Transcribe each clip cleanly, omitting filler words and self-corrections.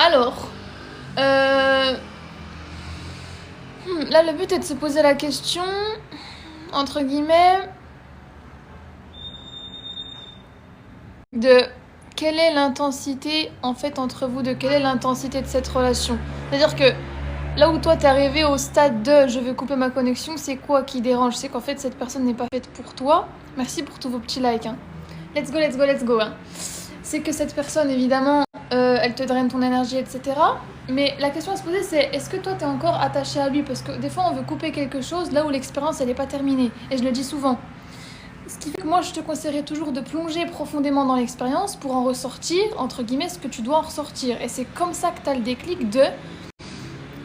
Alors, là, le but est de se poser la question, entre guillemets, de quelle est l'intensité, en fait, entre vous, de quelle est l'intensité de cette relation. C'est-à-dire que là où toi, t'es arrivé au stade de « je veux couper ma connexion », c'est quoi qui dérange? C'est qu'en fait, cette personne n'est pas faite pour toi. Merci pour tous vos petits likes. Hein. Let's go, let's go, let's go. Hein. C'est que cette personne, évidemment, elle te draine ton énergie, etc. Mais la question à se poser, c'est est-ce que toi, t'es encore attaché à lui? Parce que des fois, on veut couper quelque chose là où l'expérience, elle n'est pas terminée. Et je le dis souvent. Ce qui fait que moi, je te conseillerais toujours de plonger profondément dans l'expérience pour en ressortir, entre guillemets, ce que tu dois en ressortir. Et c'est comme ça que tu as le déclic de...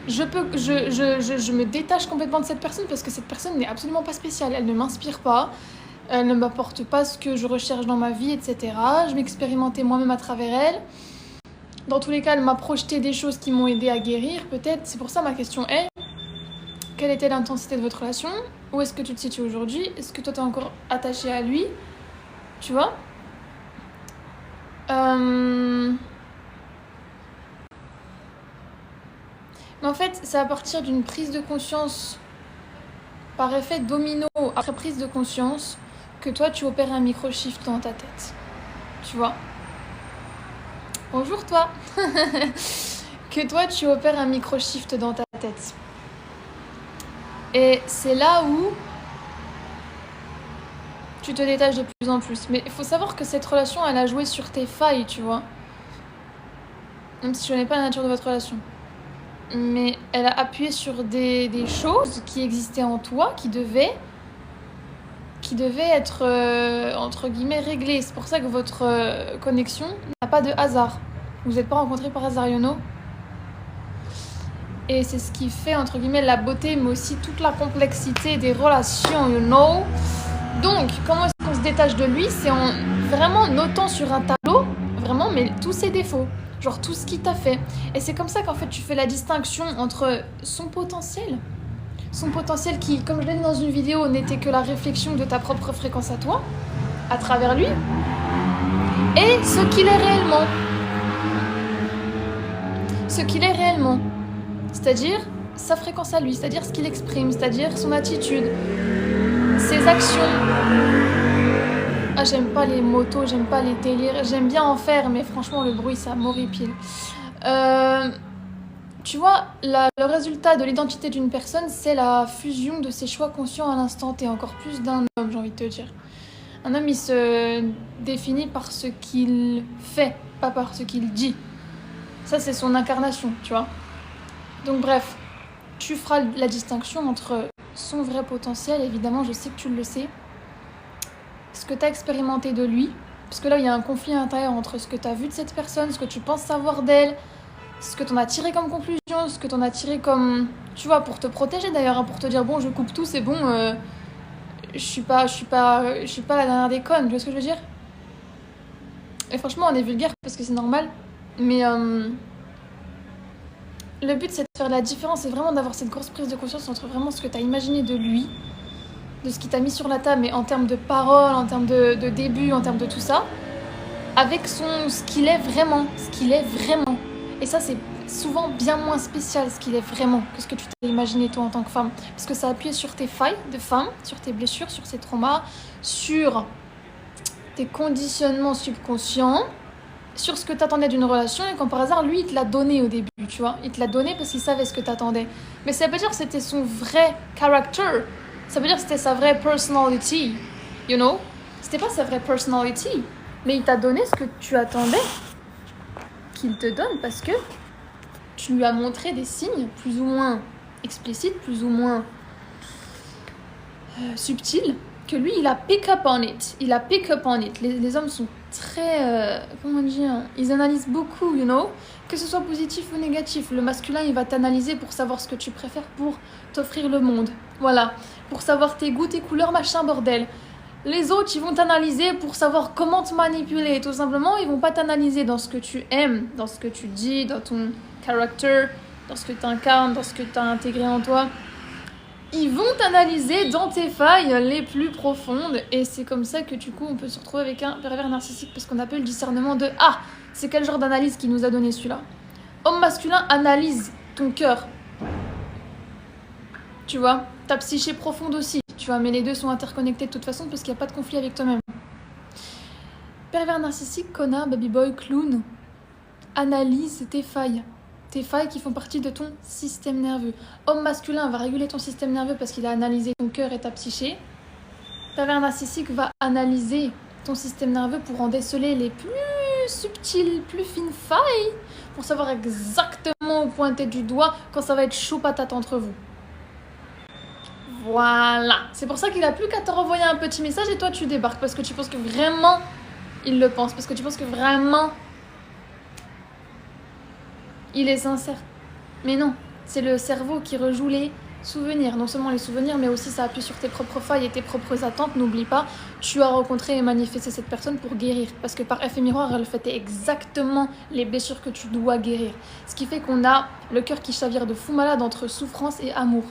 Je me détache complètement de cette personne parce que cette personne n'est absolument pas spéciale. Elle ne m'inspire pas. Elle ne m'apporte pas ce que je recherche dans ma vie, etc. Je m'expérimentais moi-même à travers elle. Dans tous les cas, elle m'a projeté des choses qui m'ont aidé à guérir, peut-être. C'est pour ça ma question est, quelle était l'intensité de votre relation? Où est-ce que tu te situes aujourd'hui? Est-ce que toi, t'es encore attaché à lui? Tu vois? Mais en fait, c'est à partir d'une prise de conscience, par effet domino, après prise de conscience, que toi, tu opères un micro-shift dans ta tête. Tu vois? Bonjour toi. Que toi, tu opères un micro-shift dans ta tête. Et c'est là où tu te détaches de plus en plus. Mais il faut savoir que cette relation, elle a joué sur tes failles, tu vois. Même si je connais pas la nature de votre relation. Mais elle a appuyé sur des choses qui existaient en toi, qui devaient être, entre guillemets, réglées. C'est pour ça que votre connexion n'a pas de hasard. Vous n'êtes pas rencontrés par hasard, you know. Et c'est ce qui fait, entre guillemets, la beauté, mais aussi toute la complexité des relations, you know. Donc, comment est-ce qu'on se détache de lui? C'est en vraiment notant sur un tableau, vraiment, mais tous ses défauts. Genre tout ce qu'il t'a fait. Et c'est comme ça qu'en fait, tu fais la distinction entre son potentiel qui, comme je l'ai dit dans une vidéo, n'était que la réflexion de ta propre fréquence à toi, à travers lui, et ce qu'il est réellement. Ce qu'il est réellement. C'est-à-dire sa fréquence à lui, c'est-à-dire ce qu'il exprime, c'est-à-dire son attitude, ses actions. Ah, j'aime pas les motos, j'aime pas les délires, j'aime bien en faire, mais franchement, le bruit, ça m'horripile. Tu vois, le résultat de l'identité d'une personne, c'est la fusion de ses choix conscients à l'instant T, encore plus d'un homme, j'ai envie de te dire. Un homme, il se définit par ce qu'il fait, pas par ce qu'il dit. Ça, c'est son incarnation, tu vois. Donc bref, tu feras la distinction entre son vrai potentiel, évidemment, je sais que tu le sais, ce que tu as expérimenté de lui, parce que là, il y a un conflit intérieur entre ce que tu as vu de cette personne, ce que tu penses savoir d'elle, ce que tu en as tiré comme conclusion, ce que tu en as tiré comme... Tu vois, pour te protéger d'ailleurs, hein, pour te dire, bon, je coupe tout, c'est bon, je suis pas la dernière des connes, tu vois ce que je veux dire? Et franchement, on est vulgaire parce que c'est normal, mais le but, c'est de faire la différence et vraiment d'avoir cette grosse prise de conscience entre vraiment ce que tu as imaginé de lui, de ce qu'il t'a mis sur la table, mais en termes de paroles, en termes de début, en termes de tout ça, avec ce qu'il est vraiment, Et ça, c'est souvent bien moins spécial, ce qu'il est vraiment, que ce que tu t'es imaginé toi en tant que femme. Parce que ça appuie sur tes failles de femme, sur tes blessures, sur tes traumas, sur tes conditionnements subconscients, sur ce que t'attendais d'une relation, et quand par hasard, lui, il te l'a donné au début, tu vois. Il te l'a donné parce qu'il savait ce que t'attendais. Mais ça veut pas dire que c'était son vrai character. Ça veut dire que c'était sa vraie personality, you know. C'était pas sa vraie personality, mais il t'a donné ce que tu attendais qu'il te donne parce que tu lui as montré des signes plus ou moins explicites, plus ou moins subtils, que lui, il a pick up on it. Les hommes sont très... comment dire? Ils analysent beaucoup, you know. Que ce soit positif ou négatif. Le masculin, il va t'analyser pour savoir ce que tu préfères pour t'offrir le monde. Voilà. Pour savoir tes goûts, tes couleurs, machin, bordel. Les autres, ils vont t'analyser pour savoir comment te manipuler. Tout simplement, ils vont pas t'analyser dans ce que tu aimes, dans ce que tu dis, dans ton character, dans ce que tu incarnes, dans ce que tu as intégré en toi. Ils vont t'analyser dans tes failles les plus profondes. Et c'est comme ça que du coup, on peut se retrouver avec un pervers narcissique parce qu'on appelle le discernement de « Ah, c'est quel genre d'analyse qui nous a donné celui-là ?» Homme masculin analyse ton cœur. Tu vois, ta psyché profonde aussi. Tu vois, mais les deux sont interconnectés de toute façon parce qu'il n'y a pas de conflit avec toi-même. Pervers narcissique, connard, babyboy, clown. Analyse tes failles. Tes failles qui font partie de ton système nerveux. Homme masculin va réguler ton système nerveux parce qu'il a analysé ton cœur et ta psyché. Pervers narcissique va analyser ton système nerveux pour en déceler les plus subtiles, plus fines failles, pour savoir exactement où pointer du doigt quand ça va être chaud patate entre vous. Voilà. C'est pour ça qu'il a plus qu'à te renvoyer un petit message et toi tu débarques parce que tu penses que vraiment il le pense, parce que tu penses que vraiment il est sincère. Mais non, c'est le cerveau qui rejoue les souvenirs. Non seulement les souvenirs, mais aussi ça appuie sur tes propres failles et tes propres attentes. N'oublie pas, tu as rencontré et manifesté cette personne pour guérir. Parce que par effet miroir, elle fait exactement les blessures que tu dois guérir. Ce qui fait qu'on a le cœur qui chavire de fou malade entre souffrance et amour.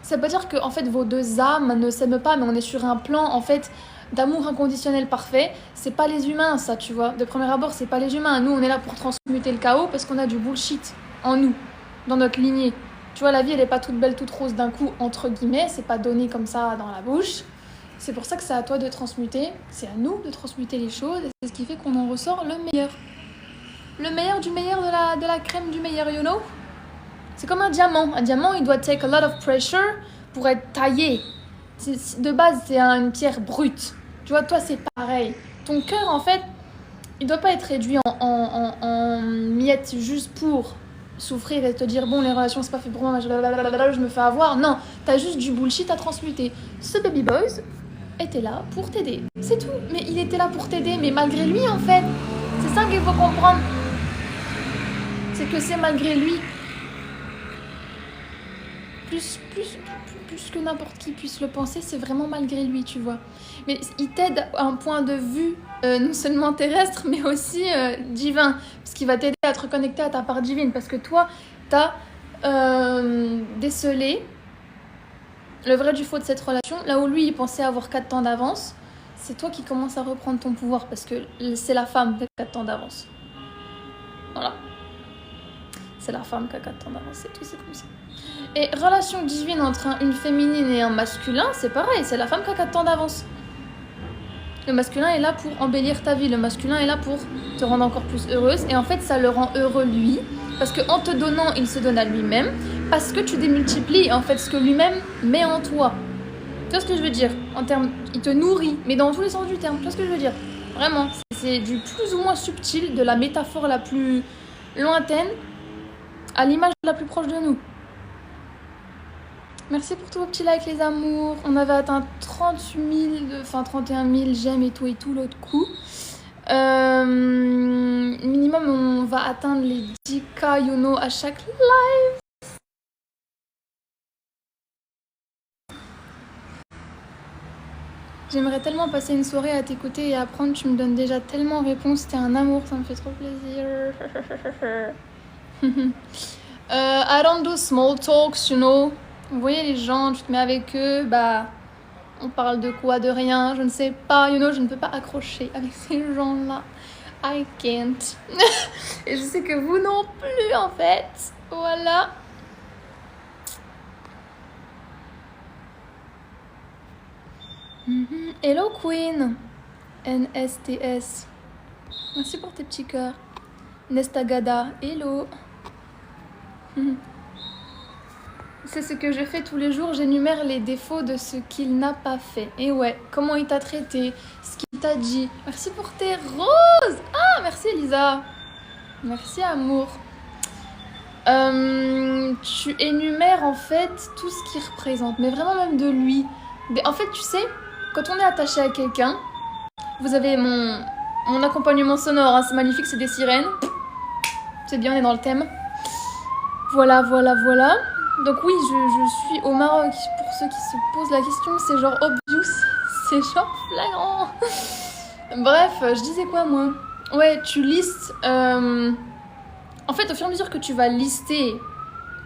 Ça veut pas dire que en fait, vos deux âmes ne s'aiment pas, mais on est sur un plan en fait d'amour inconditionnel parfait. C'est pas les humains, ça, tu vois. De premier abord, c'est pas les humains. Nous, on est là pour transmuter le chaos parce qu'on a du bullshit en nous, dans notre lignée. Tu vois, la vie, elle est pas toute belle, toute rose d'un coup, entre guillemets. C'est pas donné comme ça dans la bouche. C'est pour ça que c'est à toi de transmuter. C'est à nous de transmuter les choses. Et c'est ce qui fait qu'on en ressort le meilleur. Le meilleur du meilleur de la crème du meilleur, you know. C'est comme un diamant. Un diamant, il doit take a lot of pressure pour être taillé. De base, c'est une pierre brute. Tu vois, toi, c'est pareil. Ton cœur, en fait, il doit pas être réduit en miettes juste pour souffrir et te dire bon, les relations, c'est pas fait pour moi, je me fais avoir. Non, t'as juste du bullshit à transmuter. Ce baby boys était là pour t'aider. C'est tout. Mais il était là pour t'aider, mais malgré lui, en fait. C'est ça qu'il faut comprendre. C'est que c'est malgré lui. Plus que n'importe qui puisse le penser, c'est vraiment malgré lui, tu vois. Mais il t'aide à un point de vue non seulement terrestre, mais aussi divin. Parce qu'il va t'aider à te reconnecter à ta part divine. Parce que toi, t'as décelé le vrai du faux de cette relation. Là où lui, il pensait avoir 4 temps d'avance, c'est toi qui commences à reprendre ton pouvoir. Parce que c'est la femme qui a 4 temps d'avance. Voilà. C'est la femme qui a 4 temps d'avance, c'est tout, c'est comme ça. Et relation divine entre une féminine et un masculin, c'est pareil, c'est la femme qui a 4 temps d'avance. Le masculin est là pour embellir ta vie, le masculin est là pour te rendre encore plus heureuse. Et en fait, ça le rend heureux lui, parce qu'en te donnant, il se donne à lui-même, parce que tu démultiplies en fait ce que lui-même met en toi. Tu vois ce que je veux dire? En termes, il te nourrit, mais dans tous les sens du terme, tu vois ce que je veux dire? Vraiment, c'est du plus ou moins subtil, de la métaphore la plus lointaine à l'image la plus proche de nous. Merci pour tous vos petits likes, les amours. On avait atteint 31 000 j'aime et tout l'autre coup. Minimum, on va atteindre les 10K, you know, à chaque live. J'aimerais tellement passer une soirée à t'écouter et apprendre. Tu me donnes déjà tellement réponse. T'es un amour, ça me fait trop plaisir. I don't do small talks, you know. Vous voyez les gens, tu te mets avec eux, bah on parle de quoi, de rien, je ne sais pas, you know, je ne peux pas accrocher avec ces gens-là. I can't. Et je sais que vous non plus en fait. Voilà. Hello Queen. NSTS. Merci pour tes petits cœurs. Nestagada. Hello. C'est ce que je fais tous les jours, j'énumère les défauts de ce qu'il n'a pas fait. Et ouais, comment il t'a traité, ce qu'il t'a dit. Merci pour tes roses. Ah, merci Elisa. Merci amour. Tu énumères en fait tout ce qu'il représente, mais vraiment même de lui. En fait, tu sais, quand on est attaché à quelqu'un, vous avez mon accompagnement sonore, hein, c'est magnifique, c'est des sirènes. C'est bien, on est dans le thème. Voilà. Donc oui, je suis au Maroc. Pour ceux qui se posent la question, c'est genre obvious, c'est genre flagrant. Bref, je disais quoi moi? Ouais, tu listes... En fait, au fur et à mesure que tu vas lister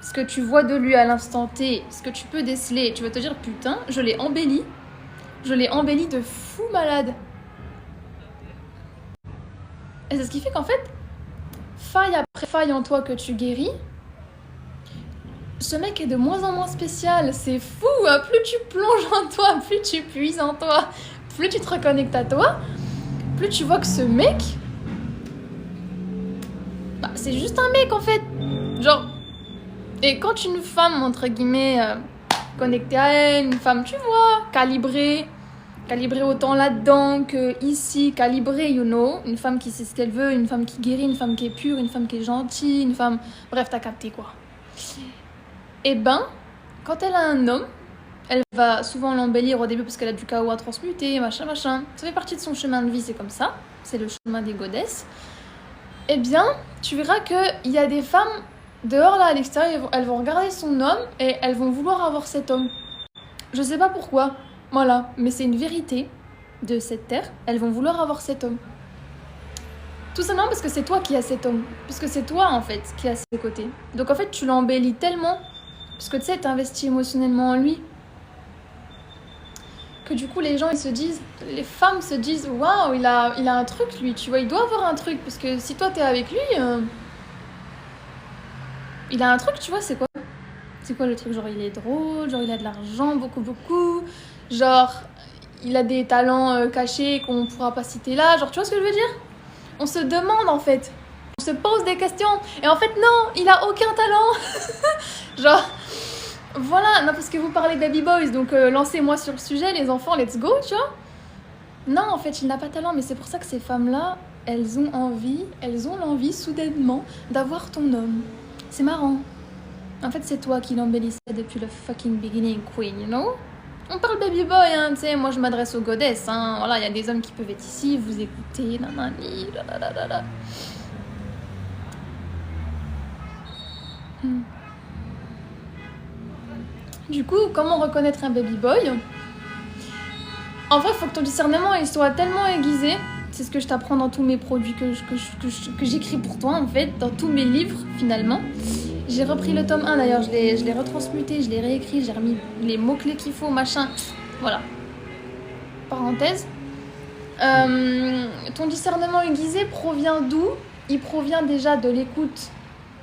ce que tu vois de lui à l'instant T, ce que tu peux déceler, tu vas te dire putain, je l'ai embelli de fou malade. Et c'est ce qui fait qu'en fait, faille après faille en toi que tu guéris, ce mec est de moins en moins spécial. C'est fou, hein. Plus tu plonges en toi, plus tu puises en toi, plus tu te reconnectes à toi, plus tu vois que ce mec, bah, c'est juste un mec en fait. Genre, et quand une femme, entre guillemets, connectée à elle, une femme, tu vois, calibrée autant là-dedans que ici, calibrée, you know, une femme qui sait ce qu'elle veut, une femme qui guérit, une femme qui est pure, une femme qui est gentille, une femme... Bref, t'as capté quoi. Et ben, quand elle a un homme, elle va souvent l'embellir au début parce qu'elle a du chaos à transmuter, machin. Ça fait partie de son chemin de vie, c'est comme ça. C'est le chemin des godesses. Eh bien, tu verras qu'il y a des femmes dehors là à l'extérieur, elles vont regarder son homme et elles vont vouloir avoir cet homme. Je sais pas pourquoi. Voilà, mais c'est une vérité de cette terre, elles vont vouloir avoir cet homme. Tout simplement parce que c'est toi qui as cet homme, puisque c'est toi en fait qui as ses côtés. Donc en fait tu l'embellis tellement, parce que tu sais, t'investis émotionnellement en lui, que du coup les gens ils se disent, les femmes se disent, waouh, il a un truc lui, tu vois, il doit avoir un truc, parce que si toi t'es avec lui, il a un truc, tu vois, c'est quoi? C'est quoi le truc? Genre il est drôle, genre il a de l'argent, beaucoup. Genre, il a des talents cachés qu'on pourra pas citer là. Genre, tu vois ce que je veux dire? On se demande en fait. On se pose des questions. Et en fait, non, il a aucun talent. Genre, voilà. Non, parce que vous parlez Baby Boys. Donc, lancez-moi sur le sujet, les enfants, let's go, tu vois? Non, en fait, il n'a pas de talent. Mais c'est pour ça que ces femmes-là, elles ont l'envie soudainement d'avoir ton homme. C'est marrant. En fait, c'est toi qui l'embellissais depuis le fucking beginning, queen, you know? On parle baby boy, hein, tu sais, moi je m'adresse aux godesses, hein. Voilà, il y a des hommes qui peuvent être ici, vous écouter, nanani, lalalala. Du coup, comment reconnaître un baby boy? En vrai, il faut que ton discernement il soit tellement aiguisé. C'est ce que je t'apprends dans tous mes produits que j'écris pour toi, en fait, dans tous mes livres, finalement. J'ai repris le tome 1 d'ailleurs, je l'ai retransmuté, je l'ai réécrit, j'ai remis les mots-clés qu'il faut, machin. Voilà. Parenthèse. Ton discernement aiguisé provient d'où? Il provient déjà de l'écoute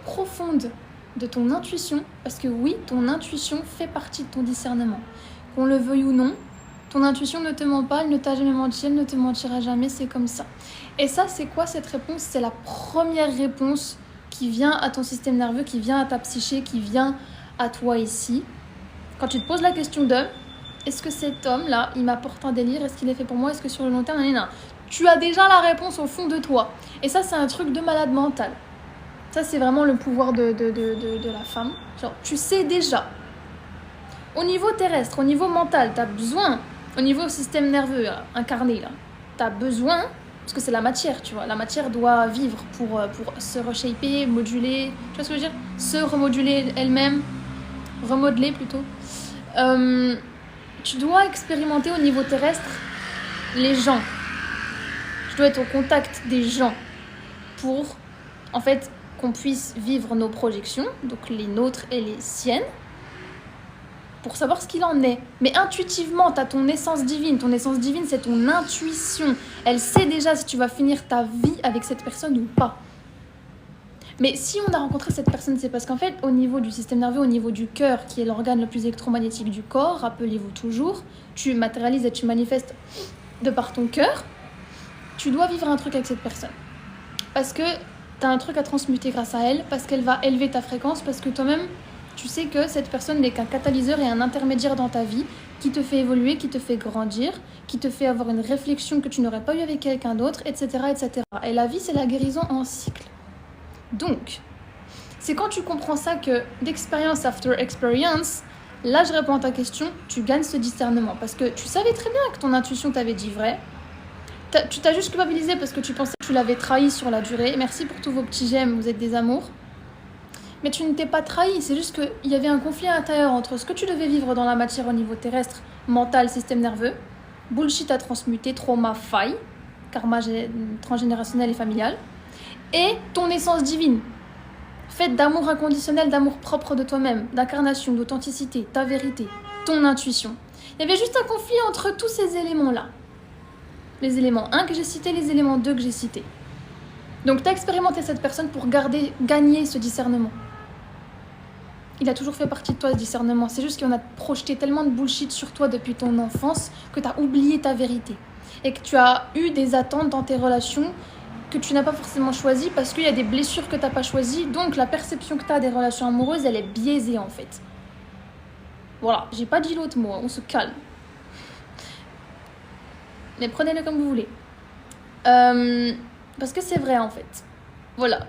profonde de ton intuition. Parce que oui, ton intuition fait partie de ton discernement. Qu'on le veuille ou non, ton intuition ne te ment pas, elle ne t'a jamais menti, elle ne te mentira jamais, c'est comme ça. Et ça, c'est quoi cette réponse? C'est la première réponse qui vient à ton système nerveux, qui vient à ta psyché, qui vient à toi ici. Quand tu te poses la question de est-ce que cet homme-là, il m'apporte un délire, est-ce qu'il est fait pour moi, est-ce que sur le long terme, tu as déjà la réponse au fond de toi. Et ça, c'est un truc de malade mental. Ça, c'est vraiment le pouvoir de la femme. Genre, tu sais déjà. Au niveau terrestre, au niveau mental, tu as besoin, au niveau système nerveux là, incarné, là, tu as besoin. Parce que c'est la matière, tu vois. La matière doit vivre pour se reshaper, moduler. Tu vois ce que je veux dire? Se remoduler elle-même. Remodeler plutôt. Tu dois expérimenter au niveau terrestre les gens. Tu dois être au contact des gens pour, en fait, qu'on puisse vivre nos projections, donc les nôtres et les siennes, pour savoir ce qu'il en est. Mais intuitivement, tu as ton essence divine. Ton essence divine, c'est ton intuition. Elle sait déjà si tu vas finir ta vie avec cette personne ou pas. Mais si on a rencontré cette personne, c'est parce qu'en fait, au niveau du système nerveux, au niveau du cœur, qui est l'organe le plus électromagnétique du corps, rappelez-vous toujours, tu matérialises et tu manifestes de par ton cœur, tu dois vivre un truc avec cette personne. Parce que tu as un truc à transmuter grâce à elle, parce qu'elle va élever ta fréquence, parce que toi-même, tu sais que cette personne n'est qu'un catalyseur et un intermédiaire dans ta vie qui te fait évoluer, qui te fait grandir, qui te fait avoir une réflexion que tu n'aurais pas eu avec quelqu'un d'autre, etc., etc. Et la vie, c'est la guérison en cycle. Donc, c'est quand tu comprends ça que d'expérience after experience, là je réponds à ta question, tu gagnes ce discernement. Parce que tu savais très bien que ton intuition t'avait dit vrai. Tu t'as juste culpabilisé parce que tu pensais que tu l'avais trahi sur la durée. Merci pour tous vos petits j'aime, vous êtes des amours. Mais tu ne t'es pas trahi, c'est juste qu'il y avait un conflit intérieur entre ce que tu devais vivre dans la matière au niveau terrestre, mental, système nerveux, bullshit à transmuter, trauma, faille, karma transgénérationnel et familial, et ton essence divine, faite d'amour inconditionnel, d'amour propre de toi-même, d'incarnation, d'authenticité, ta vérité, ton intuition. Il y avait juste un conflit entre tous ces éléments-là. Les éléments 1 que j'ai cités, les éléments 2 que j'ai cités. Donc tu as expérimenté cette personne pour gagner ce discernement. Il a toujours fait partie de toi, ce discernement. C'est juste qu'on a projeté tellement de bullshit sur toi depuis ton enfance que tu as oublié ta vérité. Et que tu as eu des attentes dans tes relations que tu n'as pas forcément choisies parce qu'il y a des blessures que tu n'as pas choisies. Donc la perception que tu as des relations amoureuses, elle est biaisée en fait. Voilà, j'ai pas dit l'autre mot, on se calme. Mais prenez-le comme vous voulez. Parce que c'est vrai en fait. Voilà.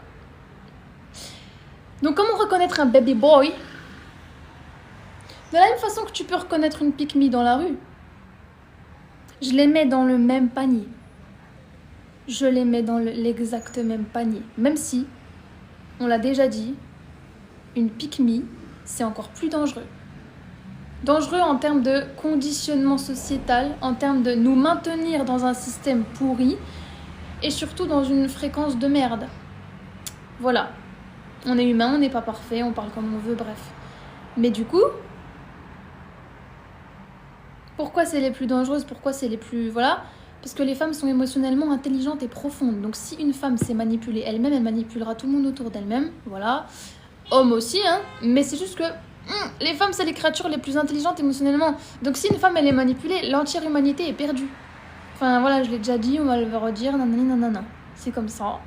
Donc comment reconnaître un baby boy? De la même façon que tu peux reconnaître une pick-me dans la rue. Je les mets dans le même panier. Je les mets dans l'exact même panier. Même si, on l'a déjà dit, une pick-me, c'est encore plus dangereux. Dangereux en termes de conditionnement sociétal, en termes de nous maintenir dans un système pourri et surtout dans une fréquence de merde. Voilà. On est humain, on n'est pas parfait, on parle comme on veut, bref. Mais du coup, pourquoi c'est les plus dangereuses? Pourquoi c'est les plus... Voilà. Parce que les femmes sont émotionnellement intelligentes et profondes. Donc si une femme sait manipuler elle-même, elle manipulera tout le monde autour d'elle-même. Voilà. Hommes aussi, hein. Mais c'est juste que les femmes, c'est les créatures les plus intelligentes émotionnellement. Donc si une femme, elle est manipulée, l'entière humanité est perdue. Enfin voilà, je l'ai déjà dit, on va le redire, nanani nanana. C'est comme ça.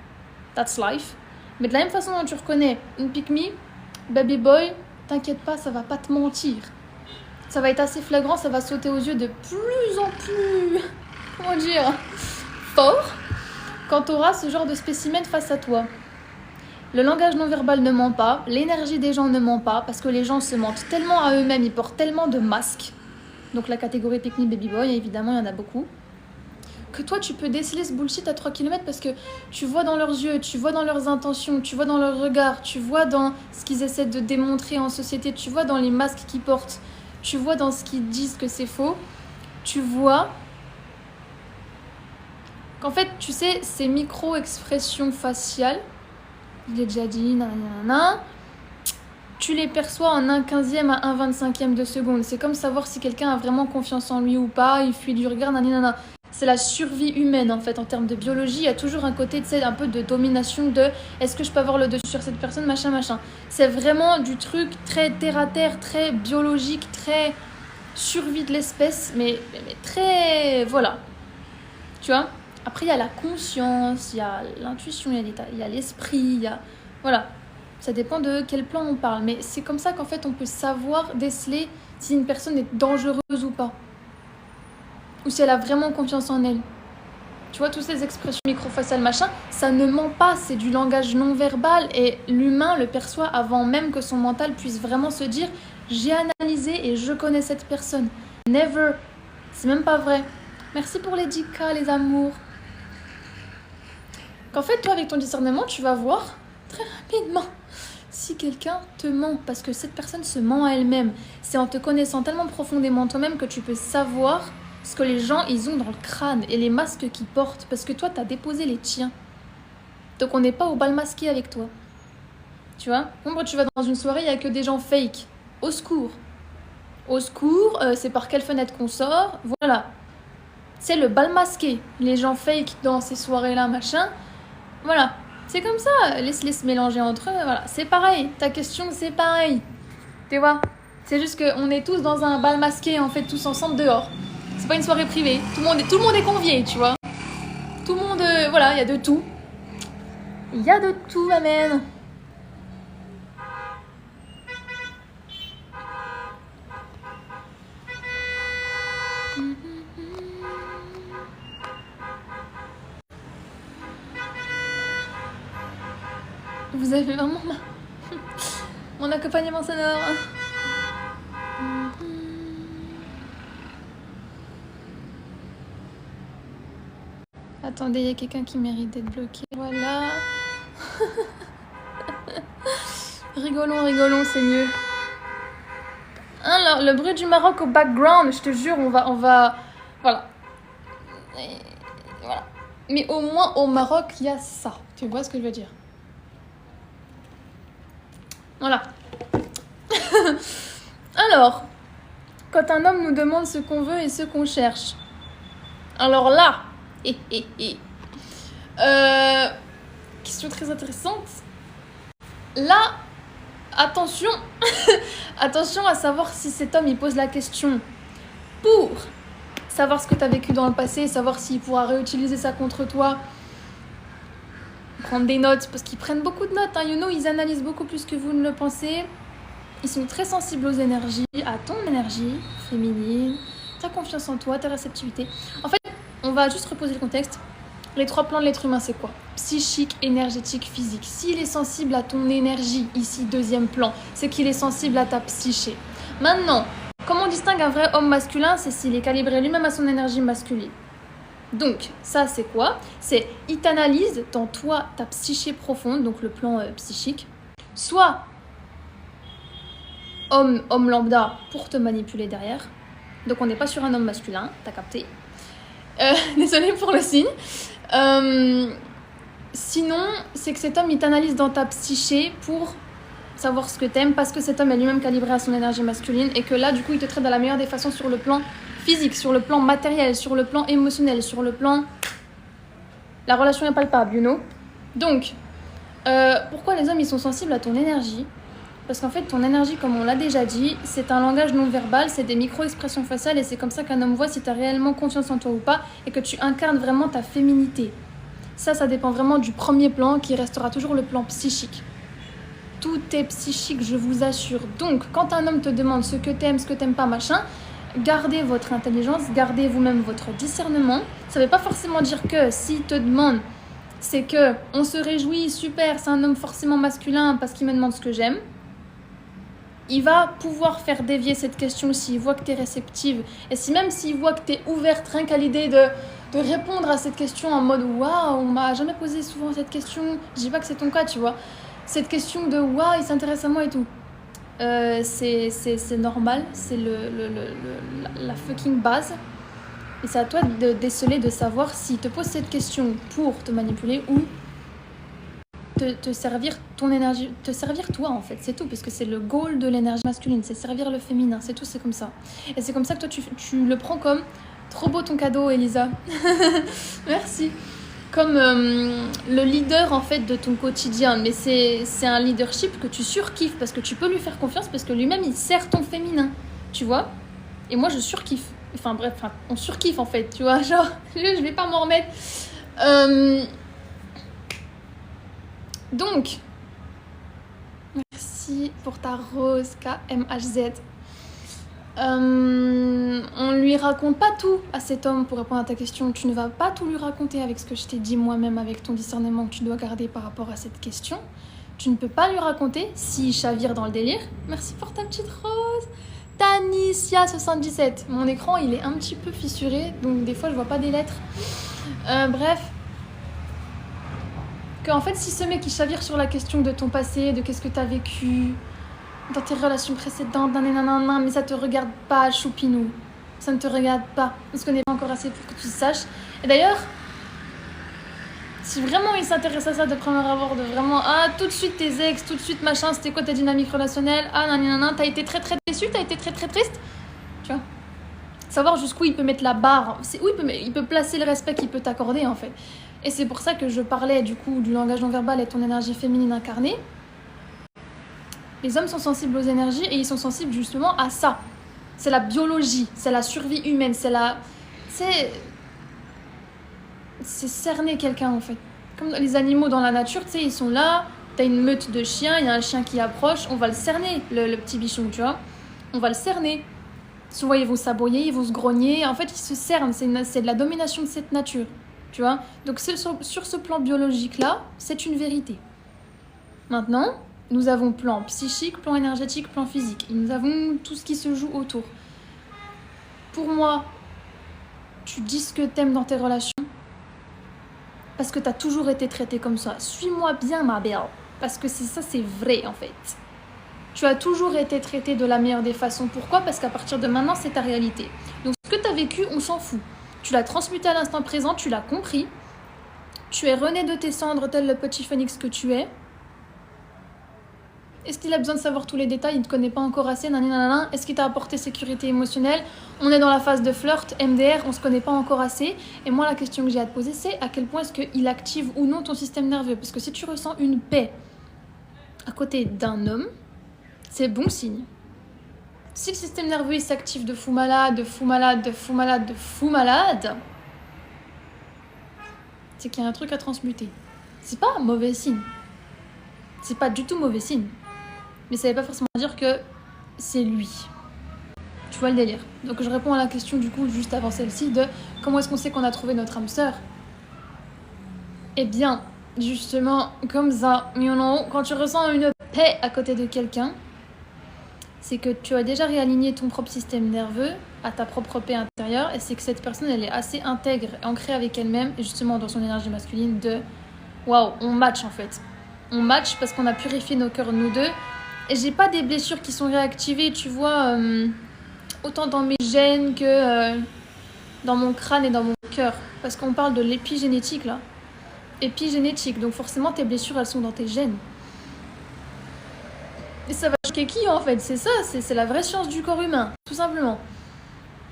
That's life. Mais de la même façon dont tu reconnais une pick-me, baby boy, t'inquiète pas, ça va pas te mentir. Ça va être assez flagrant, ça va sauter aux yeux de plus en plus, comment dire, fort, quand t'auras ce genre de spécimen face à toi. Le langage non verbal ne ment pas, l'énergie des gens ne ment pas, parce que les gens se mentent tellement à eux-mêmes, ils portent tellement de masques. Donc la catégorie pick-me baby boy, évidemment, il y en a beaucoup. Que toi, tu peux déceler ce bullshit à 3 km parce que tu vois dans leurs yeux, tu vois dans leurs intentions, tu vois dans leurs regards, tu vois dans ce qu'ils essaient de démontrer en société, tu vois dans les masques qu'ils portent, tu vois dans ce qu'ils disent que c'est faux, tu vois qu'en fait, tu sais, ces micro-expressions faciales, je l'ai déjà dit, nanana, tu les perçois en 1/15e à 1/25e de seconde. C'est comme savoir si quelqu'un a vraiment confiance en lui ou pas, il fuit du regard, nanana. C'est la survie humaine en fait, en termes de biologie, il y a toujours un côté, tu sais, un peu de domination de est-ce que je peux avoir le dessus sur cette personne, machin, machin. C'est vraiment du truc très terre-à-terre, très biologique, très survie de l'espèce, mais très... voilà. Tu vois? Après, il y a la conscience, il y a l'intuition, il y a l'esprit, il y a... Voilà. Ça dépend de quel plan on parle, mais c'est comme ça qu'en fait, on peut savoir déceler si une personne est dangereuse ou pas. Ou si elle a vraiment confiance en elle. Tu vois, toutes ces expressions microfaciales, machin, ça ne ment pas, c'est du langage non verbal et l'humain le perçoit avant même que son mental puisse vraiment se dire « j'ai analysé et je connais cette personne ». Never. C'est même pas vrai. Merci pour les 10K, les amours. Qu'en fait, toi, avec ton discernement, tu vas voir très rapidement si quelqu'un te ment, parce que cette personne se ment à elle-même. C'est en te connaissant tellement profondément toi-même que tu peux savoir ce que les gens, ils ont dans le crâne et les masques qu'ils portent. Parce que toi, t'as déposé les tiens. Donc on n'est pas au bal masqué avec toi. Tu vois? Quand tu vas dans une soirée, il n'y a que des gens fake. Au secours. Au secours, c'est par quelle fenêtre qu'on sort? Voilà. C'est le bal masqué. Les gens fake dans ces soirées-là, machin. Voilà. C'est comme ça. Laisse-les se mélanger entre eux. Voilà. C'est pareil. Ta question, c'est pareil. Tu vois? C'est juste qu'on est tous dans un bal masqué, en fait, tous ensemble dehors. C'est pas une soirée privée. Tout le monde est convié, tu vois. Tout le monde... voilà, il y a de tout. Il y a de tout, amen. Vous avez vraiment mon accompagnement sonore. Attendez, il y a quelqu'un qui mérite d'être bloqué. Voilà. Rigolons, c'est mieux. Alors, le bruit du Maroc au background, je te jure, on va... Voilà. Et voilà. Mais au moins, au Maroc, il y a ça. Tu vois ce que je veux dire? Voilà. Alors, quand un homme nous demande ce qu'on veut et ce qu'on cherche. Alors là, Question très intéressante. Là, attention, attention à savoir si cet homme il pose la question pour savoir ce que tu as vécu dans le passé, savoir s'il pourra réutiliser ça contre toi, prendre des notes, parce qu'ils prennent beaucoup de notes, hein, ils analysent beaucoup plus que vous ne le pensez. Ils sont très sensibles aux énergies, à ton énergie féminine, ta confiance en toi, ta réceptivité. En fait, on va juste reposer le contexte. Les 3 plans de l'être humain, c'est quoi? Psychique, énergétique, physique. S'il est sensible à ton énergie, ici, 2e plan, c'est qu'il est sensible à ta psyché. Maintenant, comment on distingue un vrai homme masculin? C'est s'il est calibré lui-même à son énergie masculine. Donc, ça, c'est quoi? C'est, il t'analyse dans toi, ta psyché profonde, donc le plan psychique. Soit homme lambda pour te manipuler derrière. Donc, on n'est pas sur un homme masculin, t'as capté. Désolée pour le signe. Sinon, c'est que cet homme, il t'analyse dans ta psyché pour savoir ce que t'aimes, parce que cet homme est lui-même calibré à son énergie masculine, et que là, du coup, il te traite de la meilleure des façons sur le plan physique, sur le plan matériel, sur le plan émotionnel, sur le plan... La relation est palpable, you know. Donc, pourquoi les hommes, ils sont sensibles à ton énergie? Parce qu'en fait, ton énergie, comme on l'a déjà dit, c'est un langage non verbal, c'est des micro-expressions faciales, et c'est comme ça qu'un homme voit si tu as réellement confiance en toi ou pas, et que tu incarnes vraiment ta féminité. Ça dépend vraiment du premier plan, qui restera toujours le plan psychique. Tout est psychique, je vous assure. Donc, quand un homme te demande ce que t'aimes, ce que t'aimes pas, machin, gardez votre intelligence, gardez vous-même votre discernement. Ça veut pas forcément dire que s'il te demande, c'est que on se réjouit, super, c'est un homme forcément masculin parce qu'il me demande ce que j'aime. Il va pouvoir faire dévier cette question s'il voit que tu es réceptive. Et si même s'il voit que tu es ouverte rien qu'à l'idée de répondre à cette question en mode « Waouh, on m'a jamais posé souvent cette question. » Je dis pas que c'est ton cas, tu vois. Cette question de « Waouh, il s'intéresse à moi et tout. » C'est normal, c'est la fucking base. Et c'est à toi de déceler, de savoir s'il te pose cette question pour te manipuler ou te servir ton énergie, te servir toi en fait, c'est tout, parce que c'est le goal de l'énergie masculine, c'est servir le féminin, c'est tout, c'est comme ça. Et c'est comme ça que toi tu le prends comme trop beau ton cadeau, Elisa. Merci. Comme le leader en fait de ton quotidien, mais c'est un leadership que tu surkiffes parce que tu peux lui faire confiance, parce que lui-même il sert ton féminin, tu vois. Et moi je surkiffe, enfin bref, on surkiffe en fait, tu vois, genre je vais pas m'en remettre. Donc, merci pour ta rose KMHZ. On lui raconte pas tout à cet homme pour répondre à ta question. Tu ne vas pas tout lui raconter avec ce que je t'ai dit moi-même, avec ton discernement que tu dois garder par rapport à cette question. Tu ne peux pas lui raconter s'il chavire dans le délire. Merci pour ta petite rose. Tanicia77. Mon écran il est un petit peu fissuré, donc des fois je vois pas des lettres. Bref. Qu'en fait, si ce mec il chavire sur la question de ton passé, de qu'est-ce que t'as vécu dans tes relations précédentes, mais ça te regarde pas, choupinou. Ça ne te regarde pas. On se connaît pas encore assez pour que tu saches. Et d'ailleurs, si vraiment il s'intéresse à ça de premier abord, de vraiment, tout de suite tes ex, tout de suite machin, c'était quoi ta dynamique relationnelle, t'as été très très déçu, t'as été très très triste. Tu vois, savoir jusqu'où il peut mettre la barre, c'est où il peut placer le respect qu'il peut t'accorder en fait. Et c'est pour ça que je parlais du coup du langage non verbal et ton énergie féminine incarnée. Les hommes sont sensibles aux énergies et ils sont sensibles justement à ça. C'est la biologie, c'est la survie humaine, c'est cerner quelqu'un en fait. Comme les animaux dans la nature, tu sais, ils sont là, t'as une meute de chiens, il y a un chien qui approche, on va le cerner, le petit bichon, tu vois. On va le cerner. Souvent ils vont s'aboyer, ils vont se grogner, en fait ils se cernent, c'est de la domination de cette nature. Tu vois, donc sur ce plan biologique-là, c'est une vérité. Maintenant, nous avons plan psychique, plan énergétique, plan physique. Et nous avons tout ce qui se joue autour. Pour moi, tu dis ce que t'aimes dans tes relations parce que t'as toujours été traité comme ça. Suis-moi bien, ma belle. Parce que c'est vrai, en fait. Tu as toujours été traité de la meilleure des façons. Pourquoi? Parce qu'à partir de maintenant, c'est ta réalité. Donc, ce que t'as vécu, on s'en fout. Tu l'as transmuté à l'instant présent, tu l'as compris. Tu es rené de tes cendres tel le petit phénix que tu es. Est-ce qu'il a besoin de savoir tous les détails? Il ne te connaît pas encore assez, nanana. Est-ce qu'il t'a apporté sécurité émotionnelle? On est dans la phase de flirt, MDR, on se connaît pas encore assez. Et moi, la question que j'ai à te poser, c'est à quel point est-ce qu'il active ou non ton système nerveux? Parce que si tu ressens une paix à côté d'un homme, c'est bon signe. Si le système nerveux il s'active de fou malade, de fou malade, de fou malade, de fou malade, c'est qu'il y a un truc à transmuter. C'est pas un mauvais signe. C'est pas du tout mauvais signe. Mais ça veut pas forcément dire que c'est lui. Tu vois le délire. Donc je réponds à la question du coup juste avant celle-ci de comment est-ce qu'on sait qu'on a trouvé notre âme sœur? Eh bien, justement, comme ça, quand tu ressens une paix à côté de quelqu'un, c'est que tu as déjà réaligné ton propre système nerveux à ta propre paix intérieure et c'est que cette personne, elle est assez intègre et ancrée avec elle-même et justement dans son énergie masculine de waouh, on match en fait. On match parce qu'on a purifié nos cœurs, nous deux. Et j'ai pas des blessures qui sont réactivées, tu vois, autant dans mes gènes que dans mon crâne et dans mon cœur. Parce qu'on parle de l'épigénétique là. Épigénétique, donc forcément tes blessures elles sont dans tes gènes. Et ça va choquer qui en fait? C'est ça, c'est la vraie science du corps humain, tout simplement.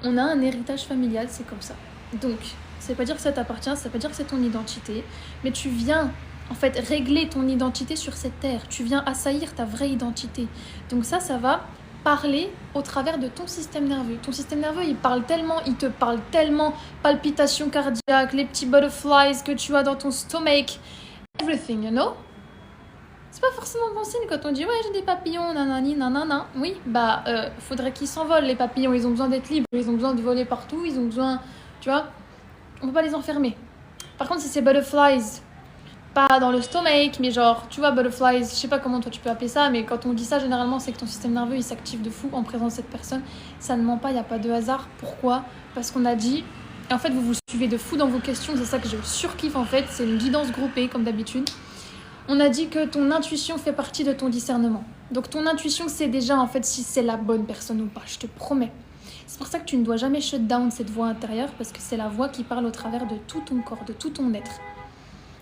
On a un héritage familial, c'est comme ça. Donc, ça veut pas dire que ça t'appartient, ça veut pas dire que c'est ton identité, mais tu viens en fait régler ton identité sur cette terre. Tu viens assaillir ta vraie identité. Donc ça va parler au travers de ton système nerveux. Ton système nerveux, il te parle tellement, palpitations cardiaques, les petits butterflies que tu as dans ton stomach, everything, you know? C'est pas forcément bon signe quand on dit ouais j'ai des papillons, nanani, nanana. Oui, faudrait qu'ils s'envolent les papillons, ils ont besoin d'être libres, ils ont besoin de voler partout, ils ont besoin, tu vois, on peut pas les enfermer. Par contre si c'est butterflies, pas dans le stomach, mais genre, tu vois, butterflies, je sais pas comment toi tu peux appeler ça, mais quand on dit ça, généralement, c'est que ton système nerveux, il s'active de fou en présence de cette personne. Ça ne ment pas, il n'y a pas de hasard. Pourquoi? Parce qu'on a dit, et en fait, vous vous suivez de fou dans vos questions, c'est ça que je surkiffe en fait, c'est une guidance groupée, comme d'habitude. On a dit que ton intuition fait partie de ton discernement. Donc ton intuition, c'est déjà en fait si c'est la bonne personne ou pas, je te promets. C'est pour ça que tu ne dois jamais shut down cette voix intérieure, parce que c'est la voix qui parle au travers de tout ton corps, de tout ton être.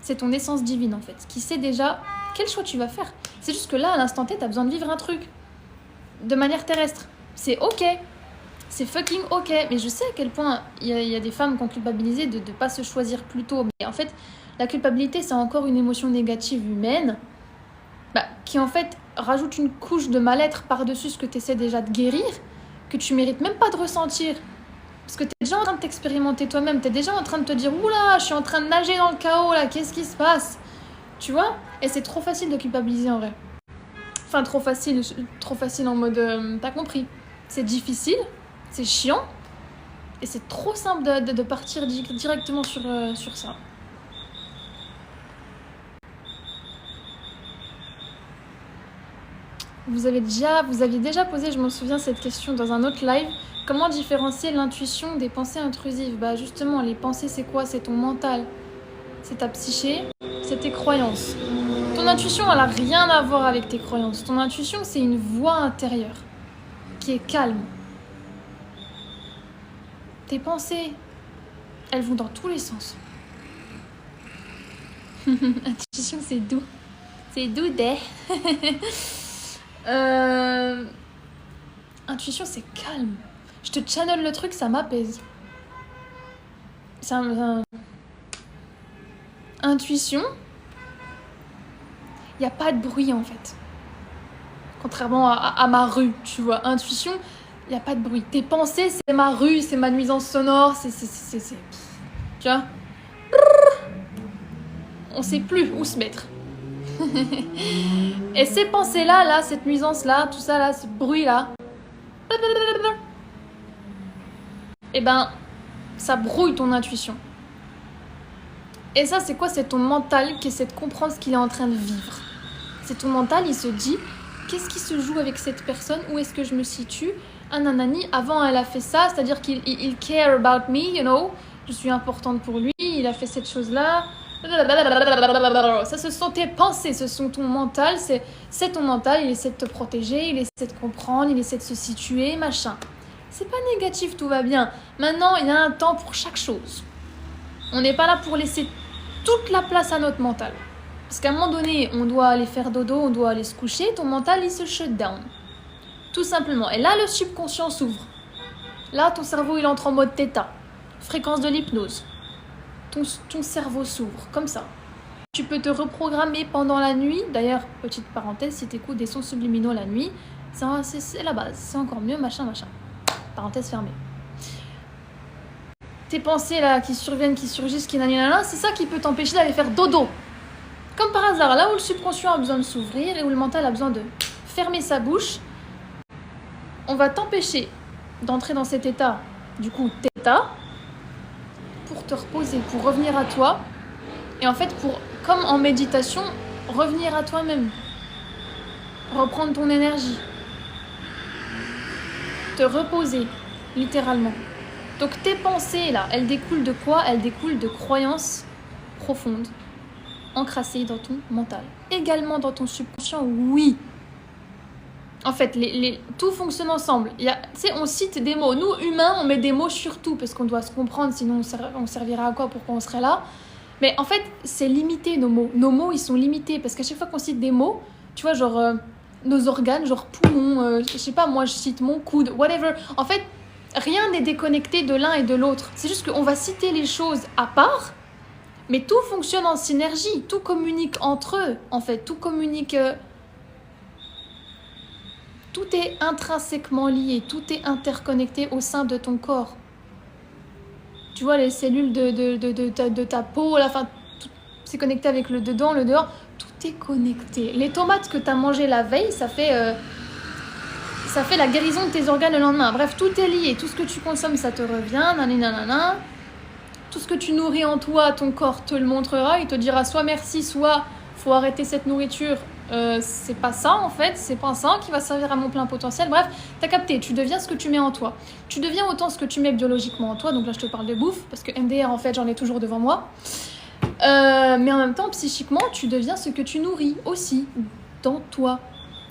C'est ton essence divine en fait, qui sait déjà quel choix tu vas faire. C'est juste que là, à l'instant T, t'as besoin de vivre un truc de manière terrestre. C'est ok, c'est fucking ok. Mais je sais à quel point il y a des femmes qui ont culpabilisé de ne pas se choisir plus tôt. Mais en fait, la culpabilité, c'est encore une émotion négative humaine qui en fait rajoute une couche de mal-être par-dessus ce que tu essaies déjà de guérir, que tu mérites même pas de ressentir. Parce que tu es déjà en train de t'expérimenter toi-même, tu es déjà en train de te dire « Oula, je suis en train de nager dans le chaos, là, qu'est-ce qui se passe ?» Tu vois? Et c'est trop facile de culpabiliser en vrai. Enfin, trop facile en mode t'as compris. C'est difficile, c'est chiant, et c'est trop simple de partir directement sur ça. Vous aviez déjà posé, je m'en souviens, cette question dans un autre live. Comment différencier l'intuition des pensées intrusives? Justement, les pensées, c'est quoi? C'est ton mental, c'est ta psyché, c'est tes croyances. Ton intuition, elle n'a rien à voir avec tes croyances. Ton intuition, c'est une voix intérieure qui est calme. Tes pensées, elles vont dans tous les sens. Intuition, c'est doux. C'est doux, Intuition, c'est calme. Je te channel le truc, ça m'apaise. Intuition, il n'y a pas de bruit en fait. Contrairement à ma rue, tu vois. Intuition, il n'y a pas de bruit. Tes pensées, c'est ma rue, c'est ma nuisance sonore, c'est... Tu vois? On sait plus où se mettre. Et ces pensées-là, là, cette nuisance-là, tout ça, là, ce bruit-là, ça brouille ton intuition. Et ça, c'est quoi? C'est ton mental qui essaie de comprendre ce qu'il est en train de vivre. C'est ton mental, il se dit, qu'est-ce qui se joue avec cette personne? Où est-ce que je me situe? Ah nanani, avant elle a fait ça, c'est-à-dire qu'il care about me, you know. Je suis importante pour lui, il a fait cette chose-là. Ça, ce sont tes pensées, ce sont ton mental, c'est ton mental, il essaie de te protéger, il essaie de comprendre, il essaie de se situer, machin. C'est pas négatif, tout va bien. Maintenant, il y a un temps pour chaque chose. On n'est pas là pour laisser toute la place à notre mental. Parce qu'à un moment donné, on doit aller faire dodo, on doit aller se coucher, ton mental, il se shut down. Tout simplement. Et là, le subconscient s'ouvre. Là, ton cerveau, il entre en mode θ. Fréquence de l'hypnose. Ton cerveau s'ouvre, comme ça. Tu peux te reprogrammer pendant la nuit. D'ailleurs, petite parenthèse, si tu écoutes des sons subliminaux la nuit, c'est la base. C'est encore mieux, machin. Parenthèse fermée. Tes pensées là qui surviennent, qui surgissent, c'est ça qui peut t'empêcher d'aller faire dodo. Comme par hasard, là où le subconscient a besoin de s'ouvrir et où le mental a besoin de fermer sa bouche, on va t'empêcher d'entrer dans cet état, du coup, θ, pour te reposer, pour revenir à toi. Et en fait, comme en méditation, revenir à toi-même. Reprendre ton énergie. Te reposer, littéralement. Donc tes pensées, là, elles découlent de quoi? Elles découlent de croyances profondes, encrassées dans ton mental. Également dans ton subconscient, oui. En fait, tout fonctionne ensemble. On cite des mots. Nous, humains, on met des mots sur tout parce qu'on doit se comprendre, sinon on servira à quoi? Pourquoi on serait là? Mais en fait, c'est limité nos mots. Nos mots, ils sont limités parce qu'à chaque fois qu'on cite des mots, tu vois, genre nos organes, genre poumon, je sais pas, moi je cite mon coude, whatever. En fait, rien n'est déconnecté de l'un et de l'autre. C'est juste qu'on va citer les choses à part, mais tout fonctionne en synergie. Tout communique entre eux, en fait. Tout communique... Tout est intrinsèquement lié. Tout est interconnecté au sein de ton corps. Tu vois, les cellules de ta peau, là, enfin, c'est connecté avec le dedans, le dehors. Tout est connecté. Les tomates que tu as mangées la veille, ça fait la guérison de tes organes le lendemain. Bref, tout est lié. Tout ce que tu consommes, ça te revient. Nanana. Tout ce que tu nourris en toi, ton corps te le montrera. Il te dira soit merci, soit faut arrêter cette nourriture. C'est pas ça en fait, c'est pas ça qui va servir à mon plein potentiel. Bref, t'as capté, tu deviens ce que tu mets en toi. Tu deviens autant ce que tu mets biologiquement en toi. Donc là, je te parle de bouffe parce que MDR en fait, j'en ai toujours devant moi. Mais en même temps, psychiquement, tu deviens ce que tu nourris aussi dans toi.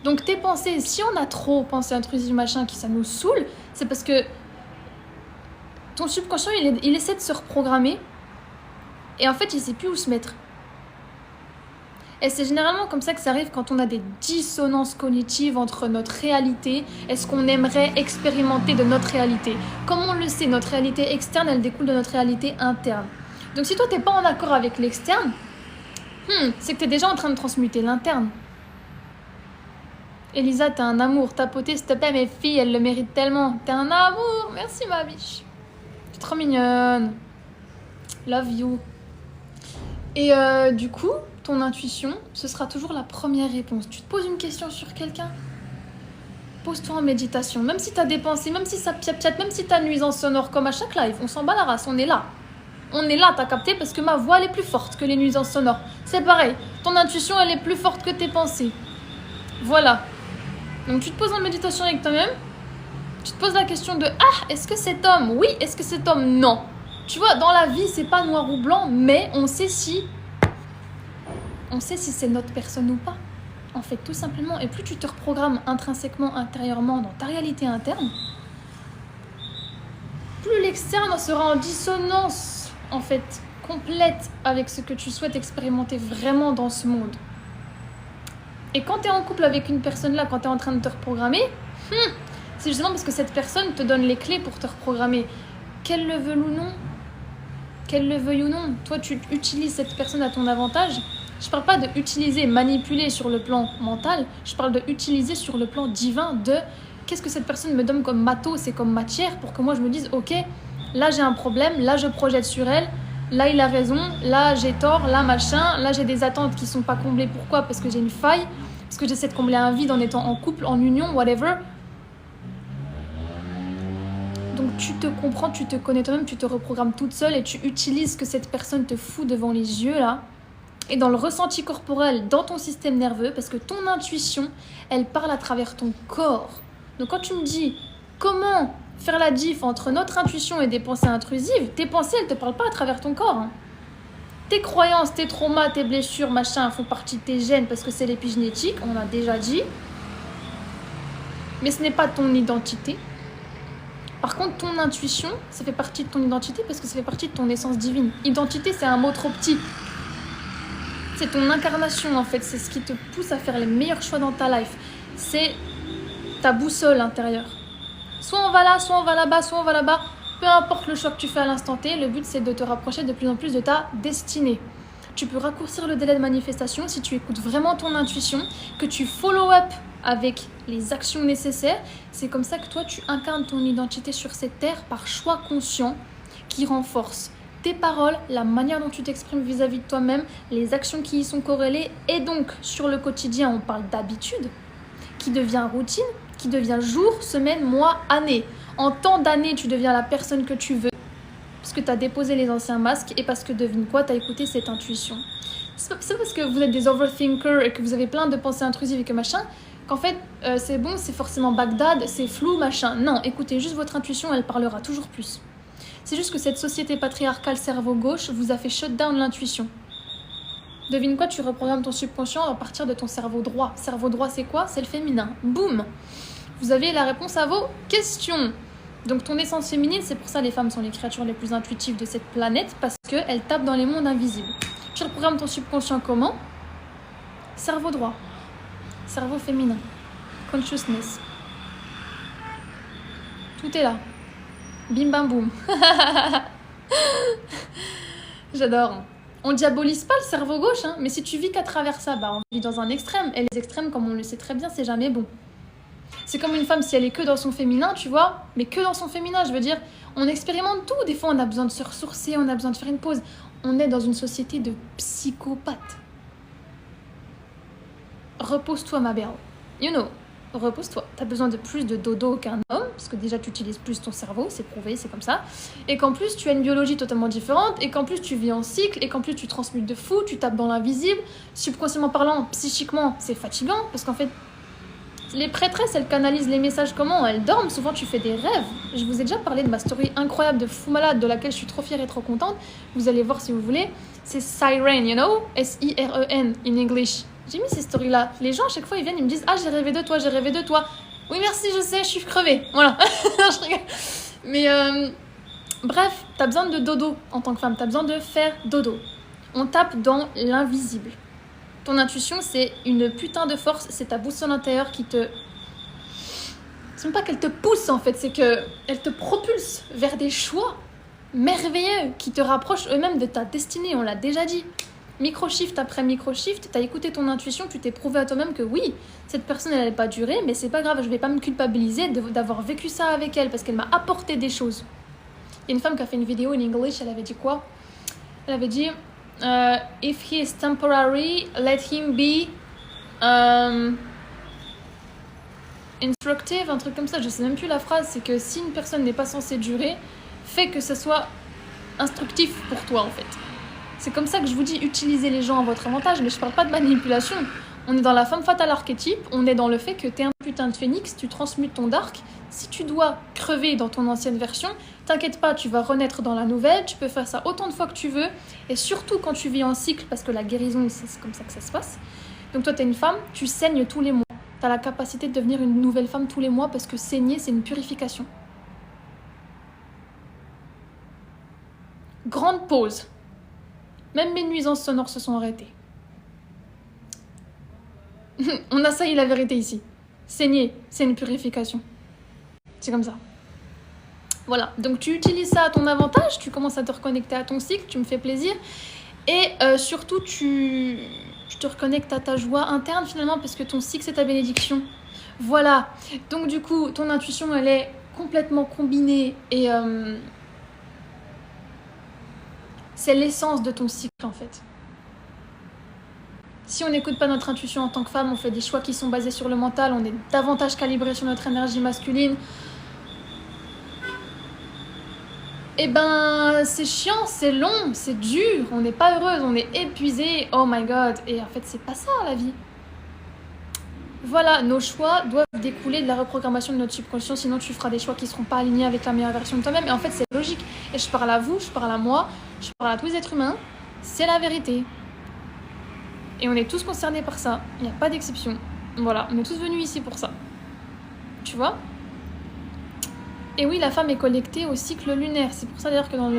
Donc tes pensées, si on a trop pensées intrusives machin qui ça nous saoule, c'est parce que ton subconscient il essaie de se reprogrammer et en fait il sait plus où se mettre. Et c'est généralement comme ça que ça arrive quand on a des dissonances cognitives entre notre réalité et ce qu'on aimerait expérimenter de notre réalité. Comme on le sait, notre réalité externe, elle découle de notre réalité interne. Donc si toi, t'es pas en accord avec l'externe, c'est que t'es déjà en train de transmuter l'interne. Elisa, t'as un amour. Tapoter, s'il te plaît, mes filles, elles le méritent tellement. T'as un amour. Merci, ma biche. T'es trop mignonne. Love you. Et du coup... ton intuition, ce sera toujours la première réponse. Tu te poses une question sur quelqu'un, pose-toi en méditation. Même si tu as des pensées, même si ça piat-piat, même si tu as une nuisance sonore comme à chaque live, on s'en bat la race, on est là. On est là, t'as capté, parce que ma voix, elle est plus forte que les nuisances sonores. C'est pareil, ton intuition, elle est plus forte que tes pensées. Voilà. Donc tu te poses en méditation avec toi-même, tu te poses la question de « Ah, est-ce que cet homme, oui, est-ce que cet homme, non ?» Tu vois, dans la vie, c'est pas noir ou blanc, mais on sait si c'est notre personne ou pas, en fait, tout simplement. Et plus tu te reprogrammes intrinsèquement, intérieurement, dans ta réalité interne, plus l'externe sera en dissonance, en fait, complète avec ce que tu souhaites expérimenter vraiment dans ce monde. Et quand tu es en couple avec une personne là, quand tu es en train de te reprogrammer, c'est justement parce que cette personne te donne les clés pour te reprogrammer. Qu'elle le veuille ou non, toi tu utilises cette personne à ton avantage. Je parle pas de utiliser, manipuler sur le plan mental, je parle de utiliser sur le plan divin de qu'est-ce que cette personne me donne comme matos et comme matière pour que moi je me dise ok, là j'ai un problème, là je projette sur elle, là il a raison, là j'ai tort, là machin, là j'ai des attentes qui sont pas comblées. Pourquoi? Parce que j'ai une faille, parce que j'essaie de combler un vide en étant en couple, en union, whatever. Donc tu te comprends, tu te connais toi-même, tu te reprogrammes toute seule et tu utilises ce que cette personne te fout devant les yeux là. Et dans le ressenti corporel, dans ton système nerveux, parce que ton intuition, elle parle à travers ton corps. Donc quand tu me dis comment faire la diff entre notre intuition et des pensées intrusives, tes pensées, elles ne te parlent pas à travers ton corps. Tes croyances, tes traumas, tes blessures, machin, font partie de tes gènes parce que c'est l'épigénétique, on l'a déjà dit. Mais ce n'est pas ton identité. Par contre, ton intuition, ça fait partie de ton identité parce que ça fait partie de ton essence divine. Identité, c'est un mot trop petit. C'est ton incarnation en fait, c'est ce qui te pousse à faire les meilleurs choix dans ta life. C'est ta boussole intérieure. Soit on va là, soit on va là-bas, soit on va là-bas. Peu importe le choix que tu fais à l'instant T, le but c'est de te rapprocher de plus en plus de ta destinée. Tu peux raccourcir le délai de manifestation si tu écoutes vraiment ton intuition, que tu follow up avec les actions nécessaires. C'est comme ça que toi tu incarnes ton identité sur cette terre par choix conscient qui renforce tes paroles, la manière dont tu t'exprimes vis-à-vis de toi-même, les actions qui y sont corrélées. Et donc sur le quotidien on parle d'habitude qui devient routine, qui devient jour, semaine, mois, année. En temps d'années, tu deviens la personne que tu veux. Parce que tu as déposé les anciens masques et parce que devine quoi, tu as écouté cette intuition. C'est pas parce que vous êtes des overthinkers et que vous avez plein de pensées intrusives et que machin, qu'en fait, c'est bon, c'est forcément Bagdad, c'est flou, machin. Non, écoutez juste votre intuition, elle parlera toujours plus. C'est juste que cette société patriarcale cerveau gauche vous a fait shut down l'intuition. Devine quoi, tu reprogrammes ton subconscient à partir de ton cerveau droit. Cerveau droit, c'est quoi? C'est le féminin. Boum! Vous avez la réponse à vos questions. Donc ton essence féminine, c'est pour ça les femmes sont les créatures les plus intuitives de cette planète, parce qu'elles tapent dans les mondes invisibles. Tu reprogrammes ton subconscient comment? Cerveau droit. Cerveau féminin. Consciousness. Tout est là. Bim bam boum. J'adore. On diabolise pas le cerveau gauche, hein, mais si tu vis qu'à travers ça, on vit dans un extrême. Et les extrêmes, comme on le sait très bien, c'est jamais bon. C'est comme une femme, si elle est que dans son féminin, tu vois, mais que dans son féminin, je veux dire, on expérimente tout. Des fois, on a besoin de se ressourcer, on a besoin de faire une pause. On est dans une société de psychopathes. Repose-toi, ma belle. You know, repose-toi. T'as besoin de plus de dodo qu'un homme, parce que déjà, tu utilises plus ton cerveau, c'est prouvé, c'est comme ça. Et qu'en plus, tu as une biologie totalement différente, et qu'en plus, tu vis en cycle, et qu'en plus, tu transmutes de fou, tu tapes dans l'invisible. Subconsciemment parlant, psychiquement, c'est fatigant, parce qu'en fait, les prêtresses, elles canalisent les messages comment? Elles dorment, souvent tu fais des rêves. Je vous ai déjà parlé de ma story incroyable de fou malade, de laquelle je suis trop fière et trop contente. Vous allez voir si vous voulez. C'est Siren, you know? S-I-R-E-N, in English. J'ai mis ces stories-là. Les gens, à chaque fois, ils viennent, ils me disent « Ah, j'ai rêvé de toi, j'ai rêvé de toi. » Oui, merci, je sais, je suis crevée. Voilà. Je rigole. Mais bref, t'as besoin de dodo en tant que femme. T'as besoin de faire dodo. On tape dans l'invisible. Ton intuition, c'est une putain de force, c'est ta boussole intérieure qui te... C'est même pas qu'elle te pousse en fait, c'est qu'elle te propulse vers des choix merveilleux qui te rapprochent eux-mêmes de ta destinée, on l'a déjà dit. Micro-shift après micro-shift, t'as écouté ton intuition, tu t'es prouvé à toi-même que oui, cette personne elle n'allait pas durer, mais c'est pas grave, je vais pas me culpabiliser d'avoir vécu ça avec elle parce qu'elle m'a apporté des choses. Il y a une femme qui a fait une vidéo en English, elle avait dit quoi? Elle avait dit... if he is temporary, let him be instructive, un truc comme ça, je sais même plus la phrase, c'est que si une personne n'est pas censée durer, fais que ça soit instructif pour toi en fait. C'est comme ça que je vous dis, utilisez les gens à votre avantage, mais je parle pas de manipulation. On est dans la femme fatale archétype, on est dans le fait que t'es un putain de phénix, tu transmutes ton dark. Si tu dois crever dans ton ancienne version, t'inquiète pas, tu vas renaître dans la nouvelle, tu peux faire ça autant de fois que tu veux, et surtout quand tu vis en cycle, parce que la guérison, c'est comme ça que ça se passe. Donc toi, t'es une femme, tu saignes tous les mois. T'as la capacité de devenir une nouvelle femme tous les mois, parce que saigner, c'est une purification. Grande pause. Même mes nuisances sonores se sont arrêtées. On a sailli la vérité ici. Saigner, c'est une purification. C'est comme ça. Voilà, donc tu utilises ça à ton avantage, tu commences à te reconnecter à ton cycle, tu me fais plaisir. Et surtout, tu te reconnectes à ta joie interne finalement, parce que ton cycle, c'est ta bénédiction. Voilà, donc du coup, ton intuition, elle est complètement combinée et c'est l'essence de ton cycle en fait. Si on n'écoute pas notre intuition en tant que femme, on fait des choix qui sont basés sur le mental, on est davantage calibré sur notre énergie masculine. Eh ben, c'est chiant, c'est long, c'est dur, on n'est pas heureuse, on est épuisé, oh my god. Et en fait, c'est pas ça la vie. Voilà, nos choix doivent découler de la reprogrammation de notre subconscient, sinon tu feras des choix qui ne seront pas alignés avec la meilleure version de toi-même. Et en fait, c'est logique. Et je parle à vous, je parle à moi, je parle à tous les êtres humains. C'est la vérité. Et on est tous concernés par ça. Il n'y a pas d'exception. Voilà, on est tous venus ici pour ça. Tu vois ? Et oui, la femme est connectée au cycle lunaire. C'est pour ça d'ailleurs que dans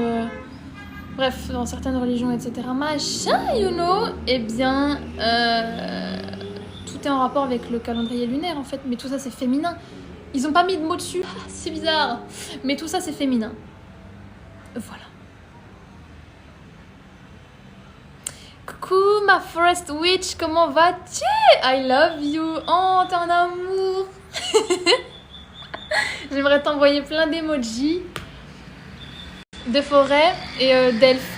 bref, dans certaines religions, etc., machin, you know, eh bien, tout est en rapport avec le calendrier lunaire, en fait. Mais tout ça, c'est féminin. Ils ont pas mis de mots dessus. Ah, c'est bizarre. Mais tout ça, c'est féminin. Voilà. Coucou, ma Forest Witch, comment vas-tu? I love you. Oh, t'es un amour. J'aimerais t'envoyer plein d'emojis de forêt et d'elfe.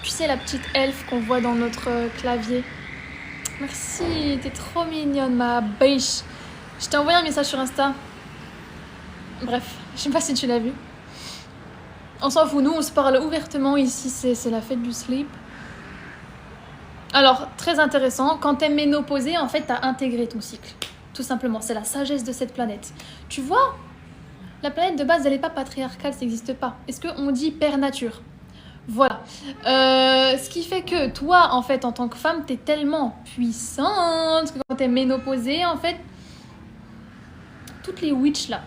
Tu sais, la petite elfe qu'on voit dans notre clavier. Merci, t'es trop mignonne, ma biche. Je t'ai envoyé un message sur Insta. Bref, je sais pas si tu l'as vu. On s'en fout, nous, on se parle ouvertement ici, c'est la fête du sleep. Alors, très intéressant, quand t'es ménopausée, en fait, t'as intégré ton cycle. Tout simplement, c'est la sagesse de cette planète. Tu vois, la planète de base, elle n'est pas patriarcale, ça n'existe pas. Est-ce qu'on dit père nature? Voilà. Ce qui fait que toi, en fait, en tant que femme, t'es tellement puissante que quand t'es ménopausée, en fait, toutes les witches là,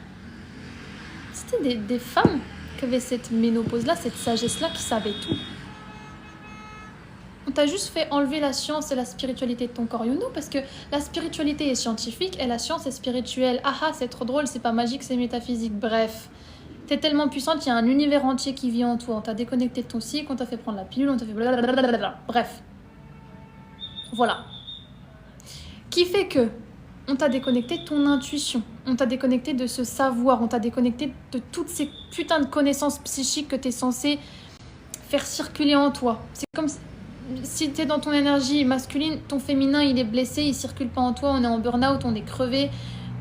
c'était des femmes qui avaient cette ménopause-là, cette sagesse-là, qui savaient tout. On t'a juste fait enlever la science et la spiritualité de ton corps, you know, parce que la spiritualité est scientifique et la science est spirituelle. Ah ah, c'est trop drôle, c'est pas magique, c'est métaphysique. Bref, t'es tellement puissante, il y a un univers entier qui vit en toi. On t'a déconnecté de ton cycle, on t'a fait prendre la pilule, on t'a fait blablabla. Bref, voilà. Qui fait que on t'a déconnecté de ton intuition, on t'a déconnecté de ce savoir, on t'a déconnecté de toutes ces putains de connaissances psychiques que t'es censé faire circuler en toi. C'est comme si t'es dans ton énergie masculine, ton féminin il est blessé, il circule pas en toi, on est en burn-out, on est crevé,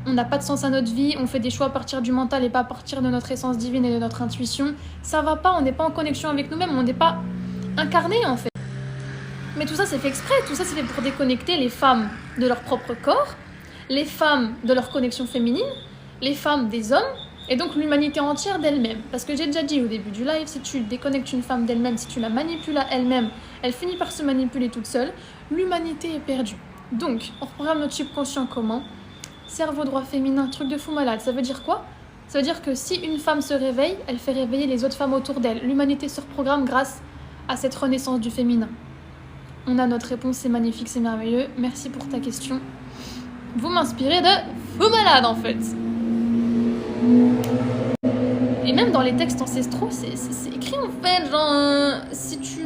on n'a pas de sens à notre vie, on fait des choix à partir du mental et pas à partir de notre essence divine et de notre intuition. Ça va pas, on n'est pas en connexion avec nous-mêmes, on n'est pas incarné en fait. Mais tout ça c'est fait exprès, tout ça c'est fait pour déconnecter les femmes de leur propre corps, les femmes de leur connexion féminine, les femmes des hommes, et donc l'humanité entière d'elle-même. Parce que j'ai déjà dit au début du live, si tu déconnectes une femme d'elle-même, si tu la manipules à elle-même, elle finit par se manipuler toute seule, l'humanité est perdue. Donc, on reprogramme notre subconscient comment? Cerveau droit féminin, truc de fou malade. Ça veut dire quoi? Ça veut dire que si une femme se réveille, elle fait réveiller les autres femmes autour d'elle. L'humanité se reprogramme grâce à cette renaissance du féminin. On a notre réponse, c'est magnifique, c'est merveilleux. Merci pour ta question. Vous m'inspirez de fou malade en fait. Et même dans les textes ancestraux, c'est écrit en fait, genre, si tu